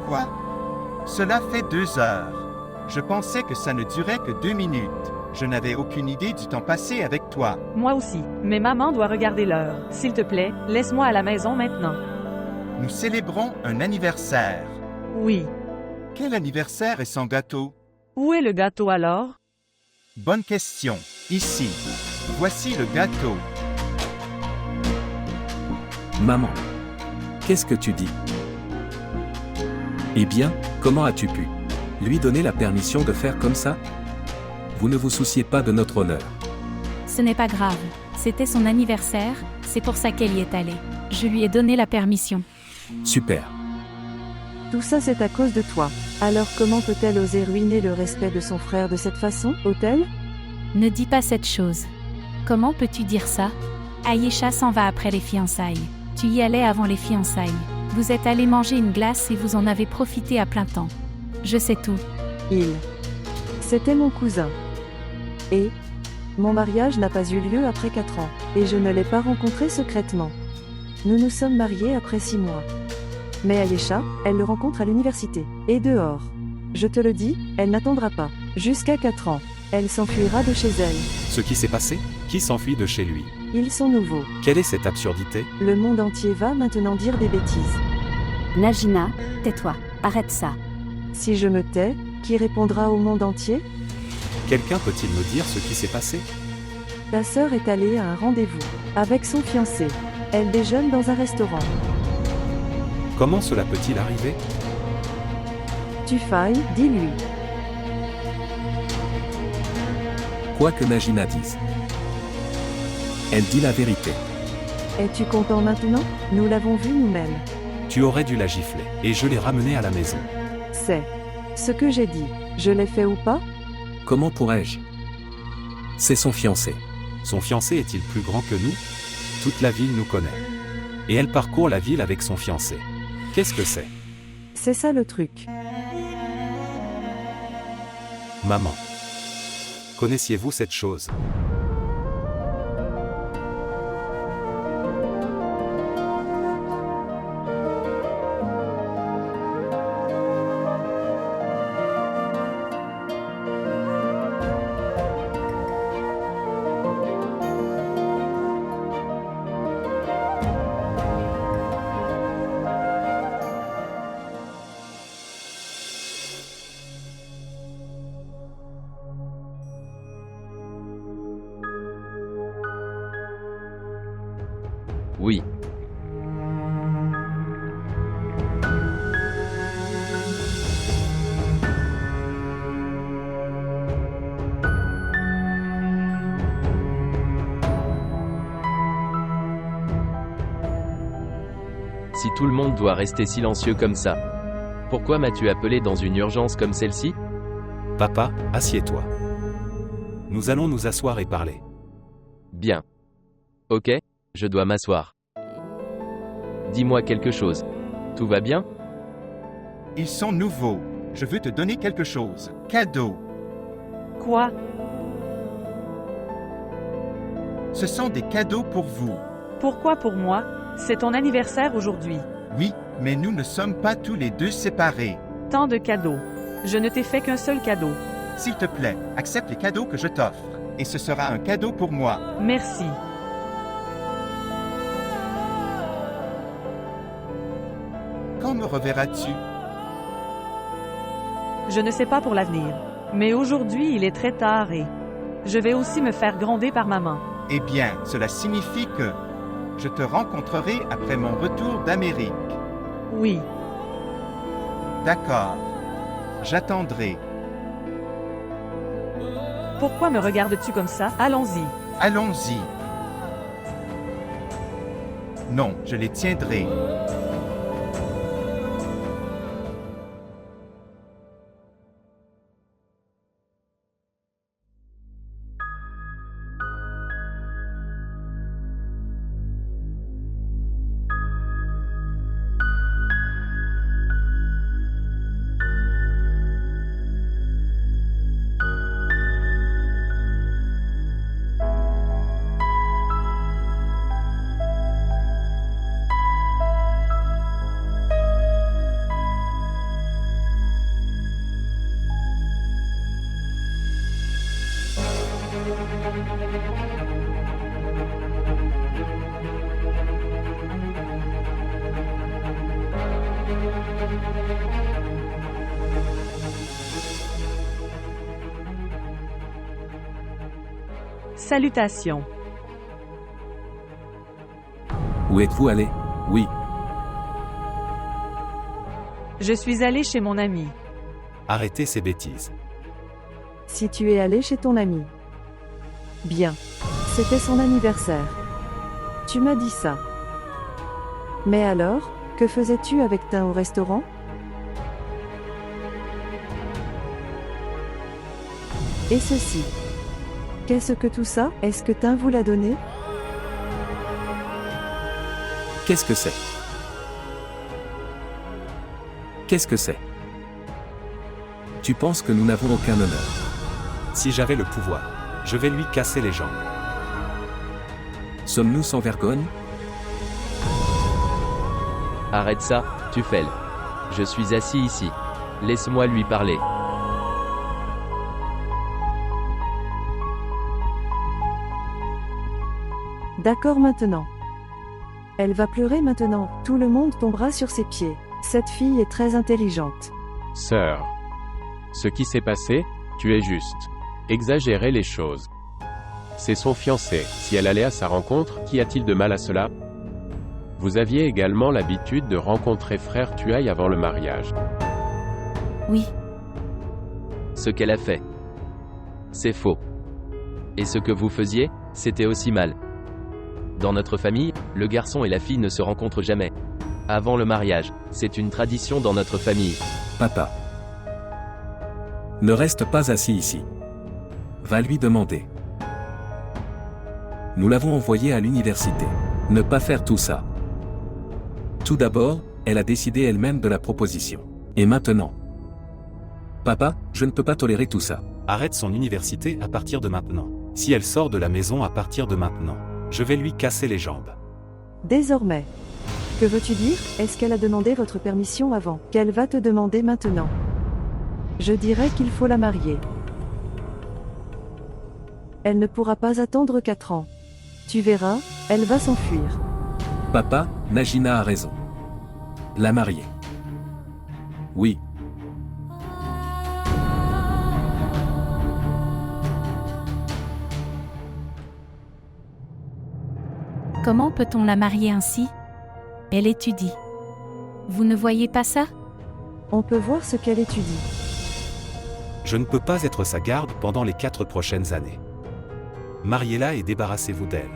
Quoi? Cela fait 2 heures. Je pensais que ça ne durait que 2 minutes. Je n'avais aucune idée du temps passé avec toi. Moi aussi. Mais maman doit regarder l'heure. S'il te plaît, laisse-moi à la maison maintenant. Nous célébrons un anniversaire. Oui. Quel anniversaire est sans gâteau? Où est le gâteau alors? Bonne question. Ici. Voici le gâteau. Maman. Qu'est-ce que tu dis? Eh bien, comment as-tu pu lui donner la permission de faire comme ça? Vous ne vous souciez pas de notre honneur. Ce n'est pas grave. C'était son anniversaire, c'est pour ça qu'elle y est allée. Je lui ai donné la permission. Super. Tout ça c'est à cause de toi. Alors comment peut-elle oser ruiner le respect de son frère de cette façon, Othel? Ne dis pas cette chose. Comment peux-tu dire ça? Ayesha s'en va après les fiançailles. Tu y allais avant les fiançailles. Vous êtes allés manger une glace et vous en avez profité à plein temps. Je sais tout. C'était mon cousin. Et mon mariage n'a pas eu lieu après 4 ans, et je ne l'ai pas rencontré secrètement. Nous nous sommes mariés après 6 mois. Mais Ayesha, elle le rencontre à l'université, et dehors. Je te le dis, elle n'attendra pas. Jusqu'à 4 ans. Elle s'enfuira de chez elle. Ce qui s'est passé? Qui s'enfuit de chez lui? Ils sont nouveaux. Quelle est cette absurdité? Le monde entier va maintenant dire des bêtises. Najina, tais-toi, arrête ça. Si je me tais, qui répondra au monde entier? Quelqu'un peut-il me dire ce qui s'est passé? Ta sœur est allée à un rendez-vous avec son fiancé. Elle déjeune dans un restaurant. Comment cela peut-il arriver? Tufaï, dis-lui. Quoi que Najina dise, elle dit la vérité. Es-tu content maintenant? Nous l'avons vu nous-mêmes. Tu aurais dû la gifler, et je l'ai ramenée à la maison. C'est ce que j'ai dit. Je l'ai fait ou pas? Comment pourrais-je? C'est son fiancé. Son fiancé est-il plus grand que nous? Toute la ville nous connaît. Et elle parcourt la ville avec son fiancé. Qu'est-ce que c'est? C'est ça le truc. Maman. Connaissiez-vous cette chose? Oui. Si tout le monde doit rester silencieux comme ça, pourquoi m'as-tu appelé dans une urgence comme celle-ci? Papa, assieds-toi. Nous allons nous asseoir et parler. Bien. Ok, je dois m'asseoir. Dis-moi quelque chose. Tout va bien? Ils sont nouveaux. Je veux te donner quelque chose. Cadeau. Quoi? Ce sont des cadeaux pour vous. Pourquoi pour moi? C'est ton anniversaire aujourd'hui. Oui, mais nous ne sommes pas tous les deux séparés. Tant de cadeaux. Je ne t'ai fait qu'un seul cadeau. S'il te plaît, accepte les cadeaux que je t'offre. Et ce sera un cadeau pour moi. Merci. Quand me reverras-tu? Je ne sais pas pour l'avenir. Mais aujourd'hui il est très tard et je vais aussi me faire gronder par maman. Eh bien, cela signifie que je te rencontrerai après mon retour d'Amérique. Oui. D'accord. J'attendrai. Pourquoi me regardes-tu comme ça? Allons-y. Allons-y. Non, je les tiendrai. Salutations. Où êtes-vous allé? Oui. Je suis allé chez mon ami. Arrêtez ces bêtises. Si tu es allé chez ton ami. Bien. C'était son anniversaire. Tu m'as dit ça. Mais alors, que faisais-tu avec Tin au restaurant? Et ceci. Qu'est-ce que tout ça? Est-ce que Tin vous l'a donné? Qu'est-ce que c'est? Qu'est-ce que c'est? Tu penses que nous n'avons aucun honneur? Si j'avais le pouvoir, je vais lui casser les jambes. Sommes-nous sans vergogne? Arrête ça, Tufel. Je suis assis ici. Laisse-moi lui parler. D'accord maintenant. Elle va pleurer maintenant, tout le monde tombera sur ses pieds. Cette fille est très intelligente. Sœur. Ce qui s'est passé, tu es juste. Exagérer les choses. C'est son fiancé. Si elle allait à sa rencontre, qu'y a-t-il de mal à cela? Vous aviez également l'habitude de rencontrer frère Tuaille avant le mariage. Oui. Ce qu'elle a fait. C'est faux. Et ce que vous faisiez, c'était aussi mal. Dans notre famille, le garçon et la fille ne se rencontrent jamais. Avant le mariage, c'est une tradition dans notre famille. Papa. Ne reste pas assis ici. Va lui demander. Nous l'avons envoyée à l'université. Ne pas faire tout ça. Tout d'abord, elle a décidé elle-même de la proposition. Et maintenant? Papa, je ne peux pas tolérer tout ça. Arrête son université à partir de maintenant. Si elle sort de la maison à partir de maintenant, je vais lui casser les jambes. Désormais. Que veux-tu dire? Est-ce qu'elle a demandé votre permission avant? Qu'elle va te demander maintenant? Je dirais qu'il faut la marier. Elle ne pourra pas attendre 4 ans. Tu verras, elle va s'enfuir. Papa, Najina a raison. La marier. Oui. Comment peut-on la marier ainsi? Elle étudie. Vous ne voyez pas ça? On peut voir ce qu'elle étudie. Je ne peux pas être sa garde pendant les 4 prochaines années. Mariez-la et débarrassez-vous d'elle.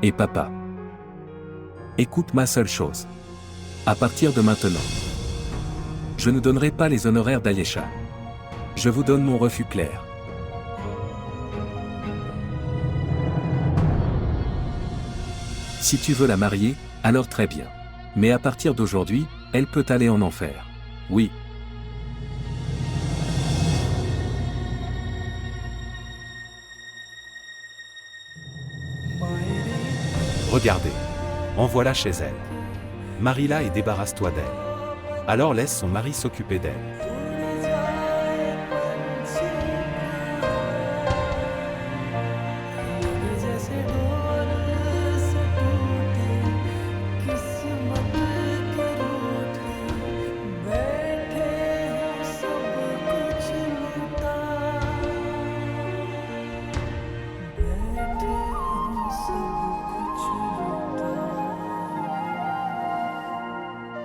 Et papa. Écoute ma seule chose. À partir de maintenant, je ne donnerai pas les honoraires d'Ayesha. Je vous donne mon refus clair. Si tu veux la marier, alors très bien. Mais à partir d'aujourd'hui, elle peut aller en enfer. Oui. Regardez. Envoie-la chez elle. Marie-la et débarrasse-toi d'elle. Alors laisse son mari s'occuper d'elle.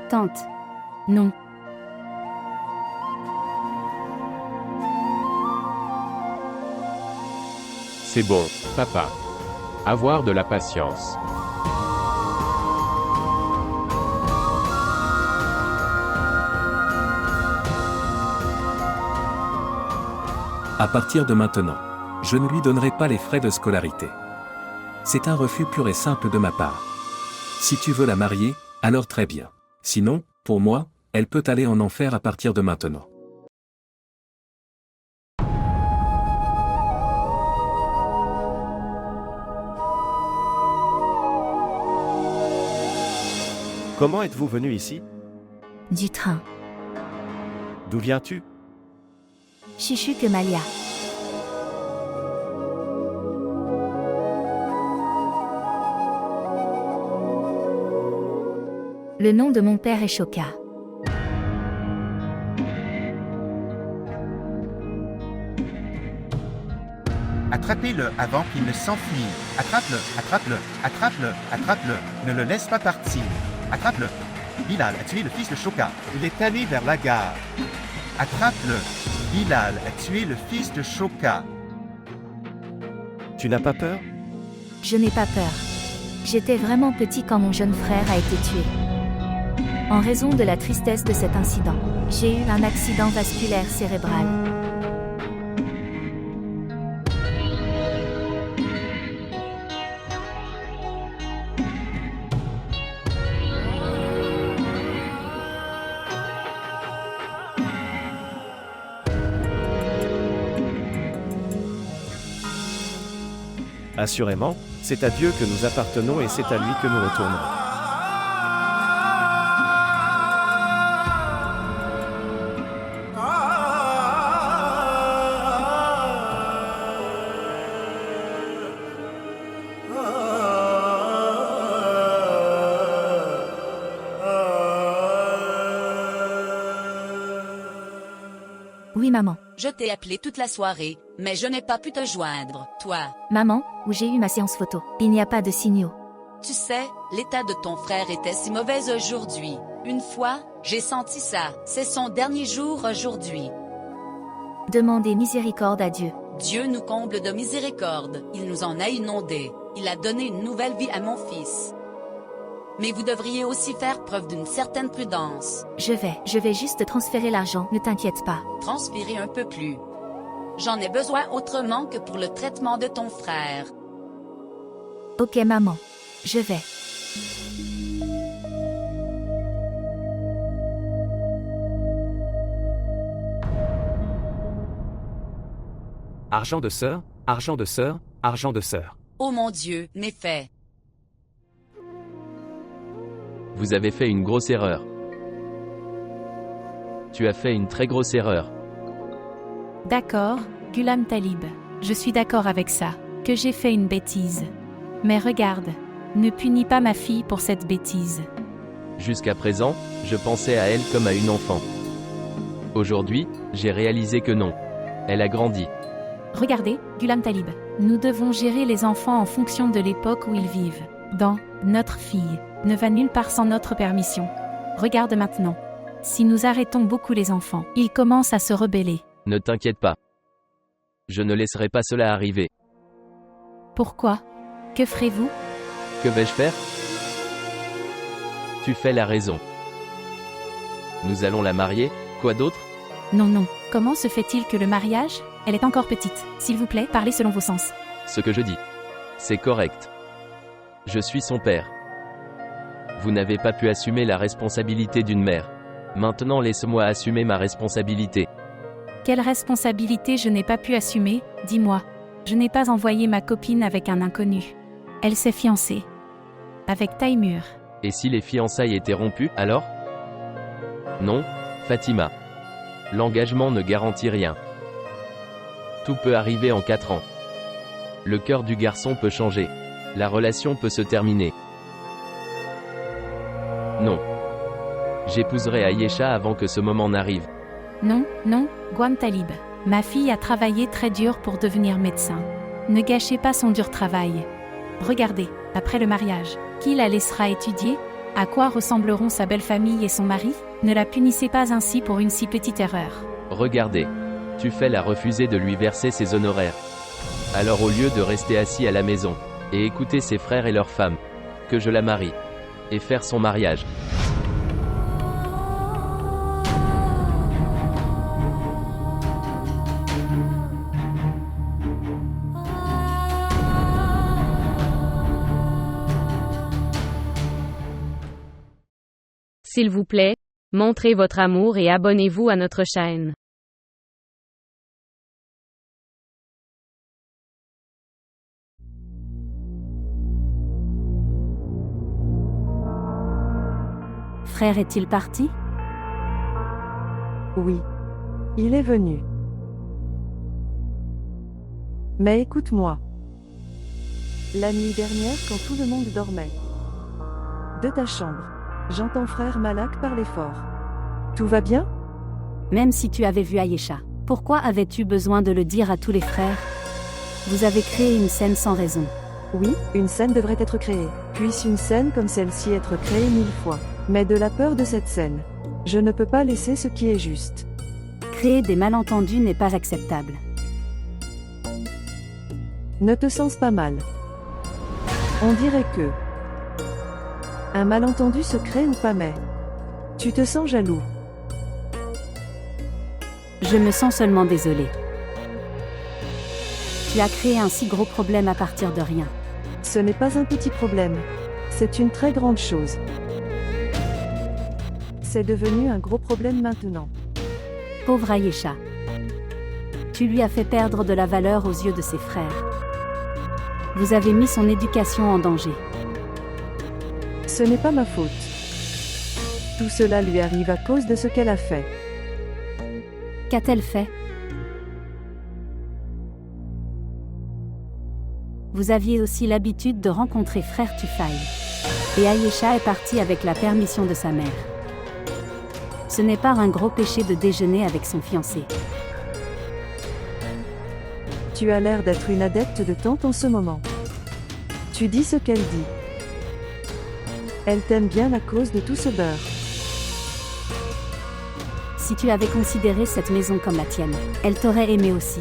Tante. Non. C'est bon, papa. Avoir de la patience. À partir de maintenant, je ne lui donnerai pas les frais de scolarité. C'est un refus pur et simple de ma part. Si tu veux la marier, alors très bien. Sinon, pour moi, elle peut aller en enfer à partir de maintenant. Comment êtes-vous venu ici? Du train. D'où viens-tu? Chuchu Malia. Le nom de mon père est Shoka. Attrapez-le avant qu'il ne s'enfuit. Attrape-le, attrape-le, attrape-le, attrape-le. Ne le laisse pas partir. Attrape-le. Bilal a tué le fils de Shoka. Il est allé vers la gare. Attrape-le. Bilal a tué le fils de Shoka. Tu n'as pas peur? Je n'ai pas peur. J'étais vraiment petit quand mon jeune frère a été tué. En raison de la tristesse de cet incident, j'ai eu un accident vasculaire cérébral. Assurément, c'est à Dieu que nous appartenons et c'est à lui que nous retournerons. Oui maman. Je t'ai appelé toute la soirée, mais je n'ai pas pu te joindre, toi. Maman, où j'ai eu ma séance photo. Il n'y a pas de signaux. Tu sais, l'état de ton frère était si mauvais aujourd'hui. Une fois, j'ai senti ça. C'est son dernier jour aujourd'hui. Demandez miséricorde à Dieu. Dieu nous comble de miséricorde. Il nous en a inondés. Il a donné une nouvelle vie à mon fils. Mais vous devriez aussi faire preuve d'une certaine prudence. Je vais juste transférer l'argent, ne t'inquiète pas. Transpirer un peu plus. J'en ai besoin autrement que pour le traitement de ton frère. Ok maman. Je vais. Argent de sœur, argent de sœur, argent de sœur. Oh mon Dieu, méfait. Vous avez fait une grosse erreur. Tu as fait une très grosse erreur. D'accord, Ghulam Talib. Je suis d'accord avec ça, que j'ai fait une bêtise. Mais regarde, ne punis pas ma fille pour cette bêtise. Jusqu'à présent, je pensais à elle comme à une enfant. Aujourd'hui, j'ai réalisé que non. Elle a grandi. Regardez, Ghulam Talib, nous devons gérer les enfants en fonction de l'époque où ils vivent. Dans notre fille ne va nulle part sans notre permission. Regarde maintenant. Si nous arrêtons beaucoup les enfants, ils commencent à se rebeller. Ne t'inquiète pas. Je ne laisserai pas cela arriver. Pourquoi? Que ferez-vous? Que vais-je faire? Tu fais la raison. Nous allons la marier, quoi d'autre? Non. Comment se fait-il que le mariage? Elle est encore petite. S'il vous plaît, parlez selon vos sens. Ce que je dis. C'est correct. Je suis son père. Vous n'avez pas pu assumer la responsabilité d'une mère. Maintenant laisse-moi assumer ma responsabilité. Quelle responsabilité je n'ai pas pu assumer? Dis-moi. Je n'ai pas envoyé ma copine avec un inconnu. Elle s'est fiancée. Avec Taimur. Et si les fiançailles étaient rompues, alors? Non, Fatima. L'engagement ne garantit rien. Tout peut arriver en 4 ans. Le cœur du garçon peut changer. La relation peut se terminer. Non. J'épouserai Ayesha avant que ce moment n'arrive. Non, Ghulam Talib. Ma fille a travaillé très dur pour devenir médecin. Ne gâchez pas son dur travail. Regardez, après le mariage, qui la laissera étudier? À quoi ressembleront sa belle famille et son mari? Ne la punissez pas ainsi pour une si petite erreur. Regardez. Tu fais la refuser de lui verser ses honoraires. Alors au lieu de rester assis à la maison, et écouter ses frères et leurs femmes, que je la marie, et faire son mariage. S'il vous plaît, montrez votre amour et abonnez-vous à notre chaîne. Frère est-il parti? Oui. Il est venu. Mais écoute-moi. La nuit dernière quand tout le monde dormait. De ta chambre. J'entends frère Malak parler fort. Tout va bien? Même si tu avais vu Ayesha, pourquoi avais-tu besoin de le dire à tous les frères? Vous avez créé une scène sans raison. Oui, une scène devrait être créée. Puisse une scène comme celle-ci être créée 1000 fois. Mais de la peur de cette scène. Je ne peux pas laisser ce qui est juste. Créer des malentendus n'est pas acceptable. Ne te sens pas mal. On dirait que un malentendu se crée ou pas, mais tu te sens jaloux. Je me sens seulement désolé. Tu as créé un si gros problème à partir de rien. Ce n'est pas un petit problème. C'est une très grande chose. C'est devenu un gros problème maintenant. Pauvre Ayesha. Tu lui as fait perdre de la valeur aux yeux de ses frères. Vous avez mis son éducation en danger. Ce n'est pas ma faute. Tout cela lui arrive à cause de ce qu'elle a fait. Qu'a-t-elle fait? Vous aviez aussi l'habitude de rencontrer frère Tufail. Et Ayesha est partie avec la permission de sa mère. Ce n'est pas un gros péché de déjeuner avec son fiancé. Tu as l'air d'être une adepte de tante en ce moment. Tu dis ce qu'elle dit. Elle t'aime bien à cause de tout ce beurre. Si tu avais considéré cette maison comme la tienne, elle t'aurait aimé aussi.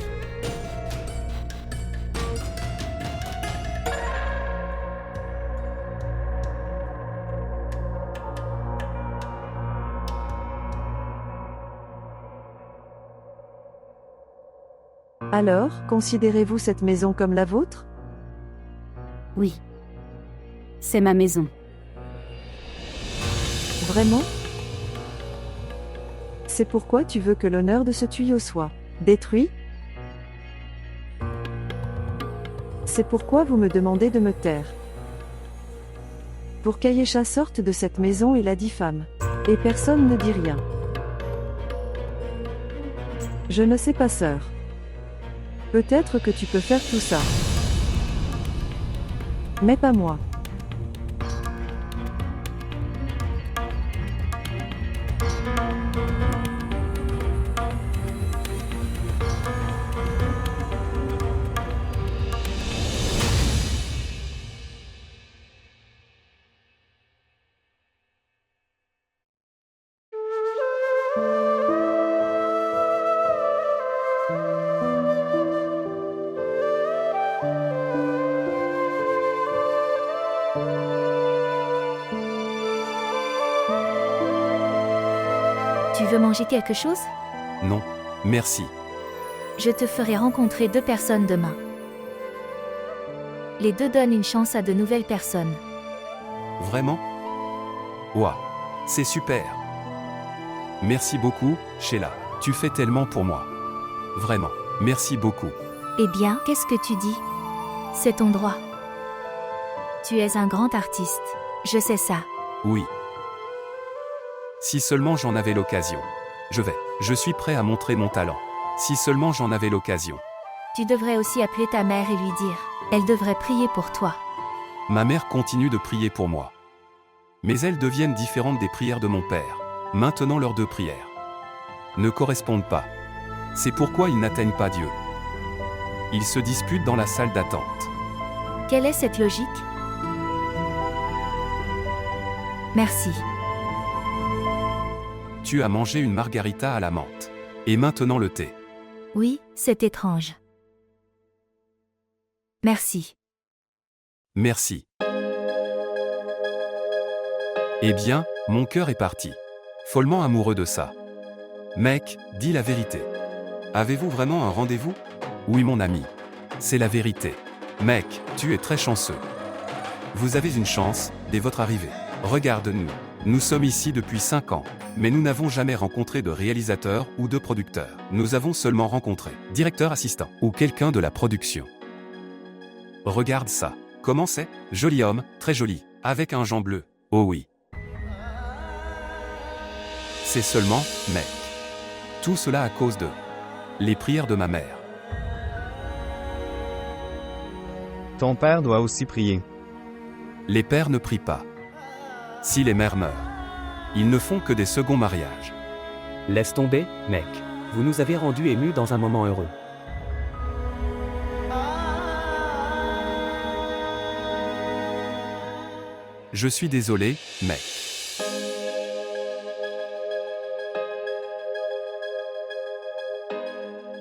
Alors, considérez-vous cette maison comme la vôtre? Oui. C'est ma maison. Vraiment? C'est pourquoi tu veux que l'honneur de ce tuyau soit détruit? C'est pourquoi vous me demandez de me taire. Pour qu'Ayesha sorte de cette maison et la diffame. Et personne ne dit rien. Je ne sais pas, sœur. Peut-être que tu peux faire tout ça. Mais pas moi. Tu veux manger quelque chose? Non, merci. Je te ferai rencontrer 2 personnes demain. Les 2 donnent une chance à de nouvelles personnes. Vraiment? Ouah, c'est super. Merci beaucoup, Sheila. Tu fais tellement pour moi. Vraiment, merci beaucoup. Eh bien, qu'est-ce que tu dis? C'est ton droit. Tu es un grand artiste. Je sais ça. Oui. Si seulement j'en avais l'occasion. Je suis prêt à montrer mon talent. Si seulement j'en avais l'occasion. Tu devrais aussi appeler ta mère et lui dire. Elle devrait prier pour toi. Ma mère continue de prier pour moi. Mais elles deviennent différentes des prières de mon père. Maintenant leurs 2 prières ne correspondent pas. C'est pourquoi ils n'atteignent pas Dieu. Ils se disputent dans la salle d'attente. Quelle est cette logique? Merci. Tu as mangé une margarita à la menthe. Et maintenant le thé. Oui, c'est étrange. Merci. Merci. Eh bien, mon cœur est parti. Follement amoureux de ça. Mec, dis la vérité. Avez-vous vraiment un rendez-vous? Oui mon ami. C'est la vérité. Mec, tu es très chanceux. Vous avez une chance, dès votre arrivée. Regarde-nous. Nous sommes ici depuis 5 ans, mais nous n'avons jamais rencontré de réalisateur ou de producteur. Nous avons seulement rencontré directeur assistant ou quelqu'un de la production. Regarde ça. Comment c'est? Joli homme, très joli, avec un Jean bleu. Oh oui. C'est seulement, mec. Tout cela à cause de les prières de ma mère. Ton père doit aussi prier. Les pères ne prient pas. Si les mères meurent, ils ne font que des seconds mariages. Laisse tomber, mec. Vous nous avez rendus émus dans un moment heureux. Je suis désolé, mec.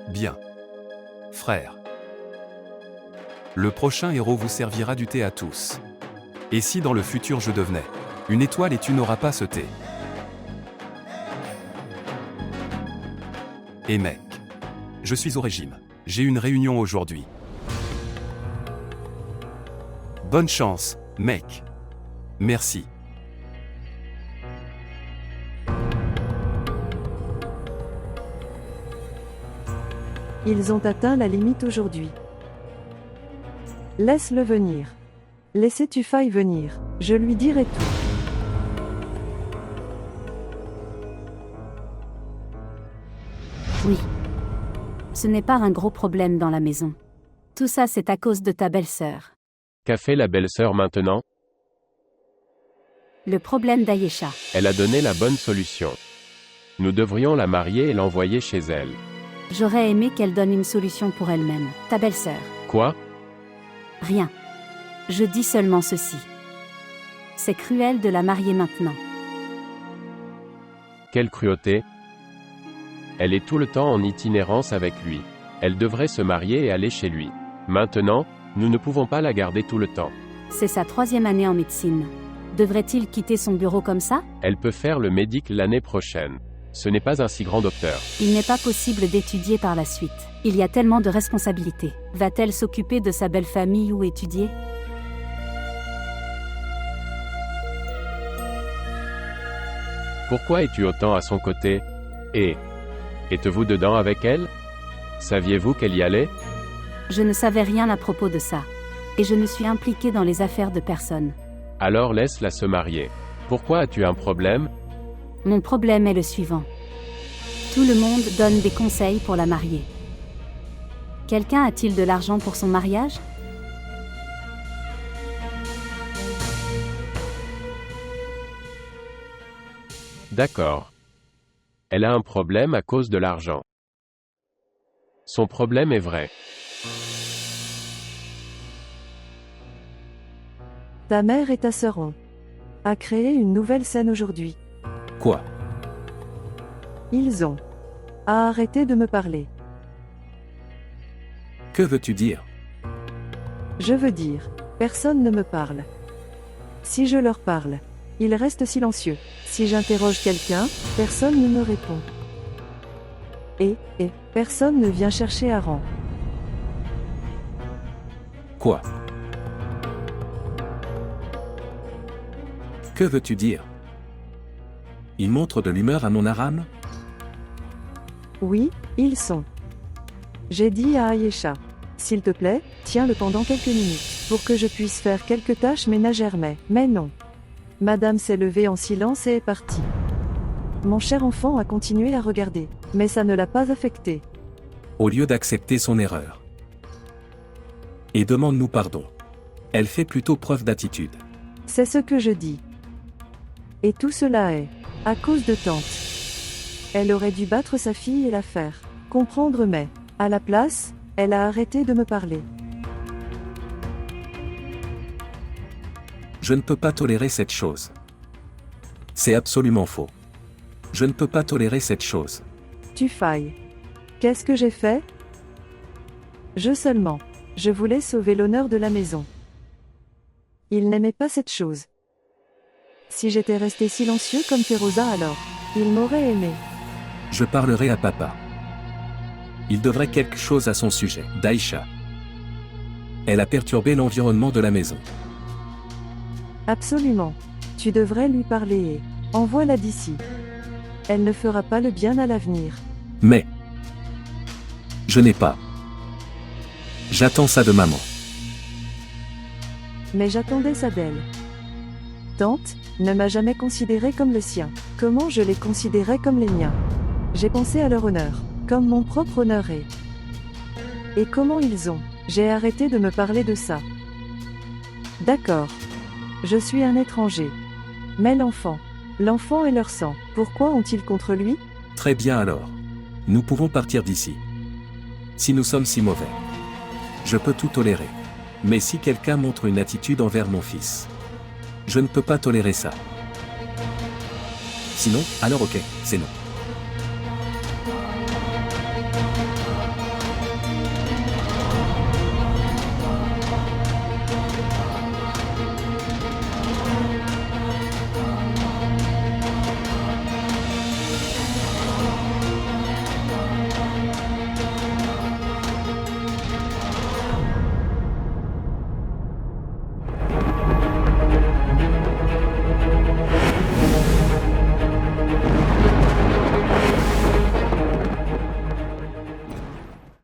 Bien. Frère. Le prochain héros vous servira du thé à tous. Et si dans le futur je devenais une étoile et tu n'auras pas ce thé? Et mec. Je suis au régime. J'ai une réunion aujourd'hui. Bonne chance, mec. Merci. Ils ont atteint la limite aujourd'hui. Laisse-le venir. Laissez Tufaille venir, je lui dirai tout. Oui. Ce n'est pas un gros problème dans la maison. Tout ça c'est à cause de ta belle-sœur. Qu'a fait la belle-sœur maintenant? Le problème d'Ayesha. Elle a donné la bonne solution. Nous devrions la marier et l'envoyer chez elle. J'aurais aimé qu'elle donne une solution pour elle-même. Ta belle-sœur. Quoi? Rien. Je dis seulement ceci. C'est cruel de la marier maintenant. Quelle cruauté! Elle est tout le temps en itinérance avec lui. Elle devrait se marier et aller chez lui. Maintenant, nous ne pouvons pas la garder tout le temps. C'est sa 3e année en médecine. Devrait-il quitter son bureau comme ça? Elle peut faire le médic l'année prochaine. Ce n'est pas un si grand docteur. Il n'est pas possible d'étudier par la suite. Il y a tellement de responsabilités. Va-t-elle s'occuper de sa belle famille ou étudier? Pourquoi es-tu autant à son côté? Et êtes-vous dedans avec elle? Saviez-vous qu'elle y allait? Je ne savais rien à propos de ça. Et je ne suis impliqué dans les affaires de personne. Alors laisse-la se marier. Pourquoi as-tu un problème? Mon problème est le suivant. Tout le monde donne des conseils pour la marier. Quelqu'un a-t-il de l'argent pour son mariage? D'accord. Elle a un problème à cause de l'argent. Son problème est vrai. Ta mère et ta sœur ont créé une nouvelle scène aujourd'hui. Quoi? Ils ont arrêté de me parler. Que veux-tu dire? Je veux dire, personne ne me parle. Si je leur parle, ils restent silencieux. Si j'interroge quelqu'un, personne ne me répond. Et personne ne vient chercher Aaron. Quoi? Que veux-tu dire? Ils montrent de l'humeur à mon Aram? Oui, ils sont. J'ai dit à Ayesha, s'il te plaît, tiens-le pendant quelques minutes, pour que je puisse faire quelques tâches ménagères mais non. Madame s'est levée en silence et est partie. Mon cher enfant a continué à regarder, mais ça ne l'a pas affecté. Au lieu d'accepter son erreur. Et demande-nous pardon. Elle fait plutôt preuve d'attitude. C'est ce que je dis. Et tout cela est à cause de tante. Elle aurait dû battre sa fille et la faire comprendre, mais à la place, elle a arrêté de me parler. Je ne peux pas tolérer cette chose. C'est absolument faux. Je ne peux pas tolérer cette chose. Tufaille. Qu'est-ce que j'ai fait? Je voulais sauver l'honneur de la maison. Il n'aimait pas cette chose. Si j'étais resté silencieux comme Feroza alors, il m'aurait aimé. Je parlerai à papa. Il devrait quelque chose à son sujet. Daïcha. Elle a perturbé l'environnement de la maison. Absolument. Tu devrais lui parler et envoie-la d'ici. Elle ne fera pas le bien à l'avenir. Mais je n'ai pas. J'attends ça de maman. Mais j'attendais ça d'elle. Tante ne m'a jamais considéré comme le sien. Comment je les considérais comme les miens? J'ai pensé à leur honneur, comme mon propre honneur est. Et comment ils ont. J'ai arrêté de me parler de ça. D'accord. Je suis un étranger. Mais l'enfant est leur sang. Pourquoi ont-ils contre lui? Très bien alors. Nous pouvons partir d'ici. Si nous sommes si mauvais. Je peux tout tolérer. Mais si quelqu'un montre une attitude envers mon fils, je ne peux pas tolérer ça. Sinon, alors ok, c'est non.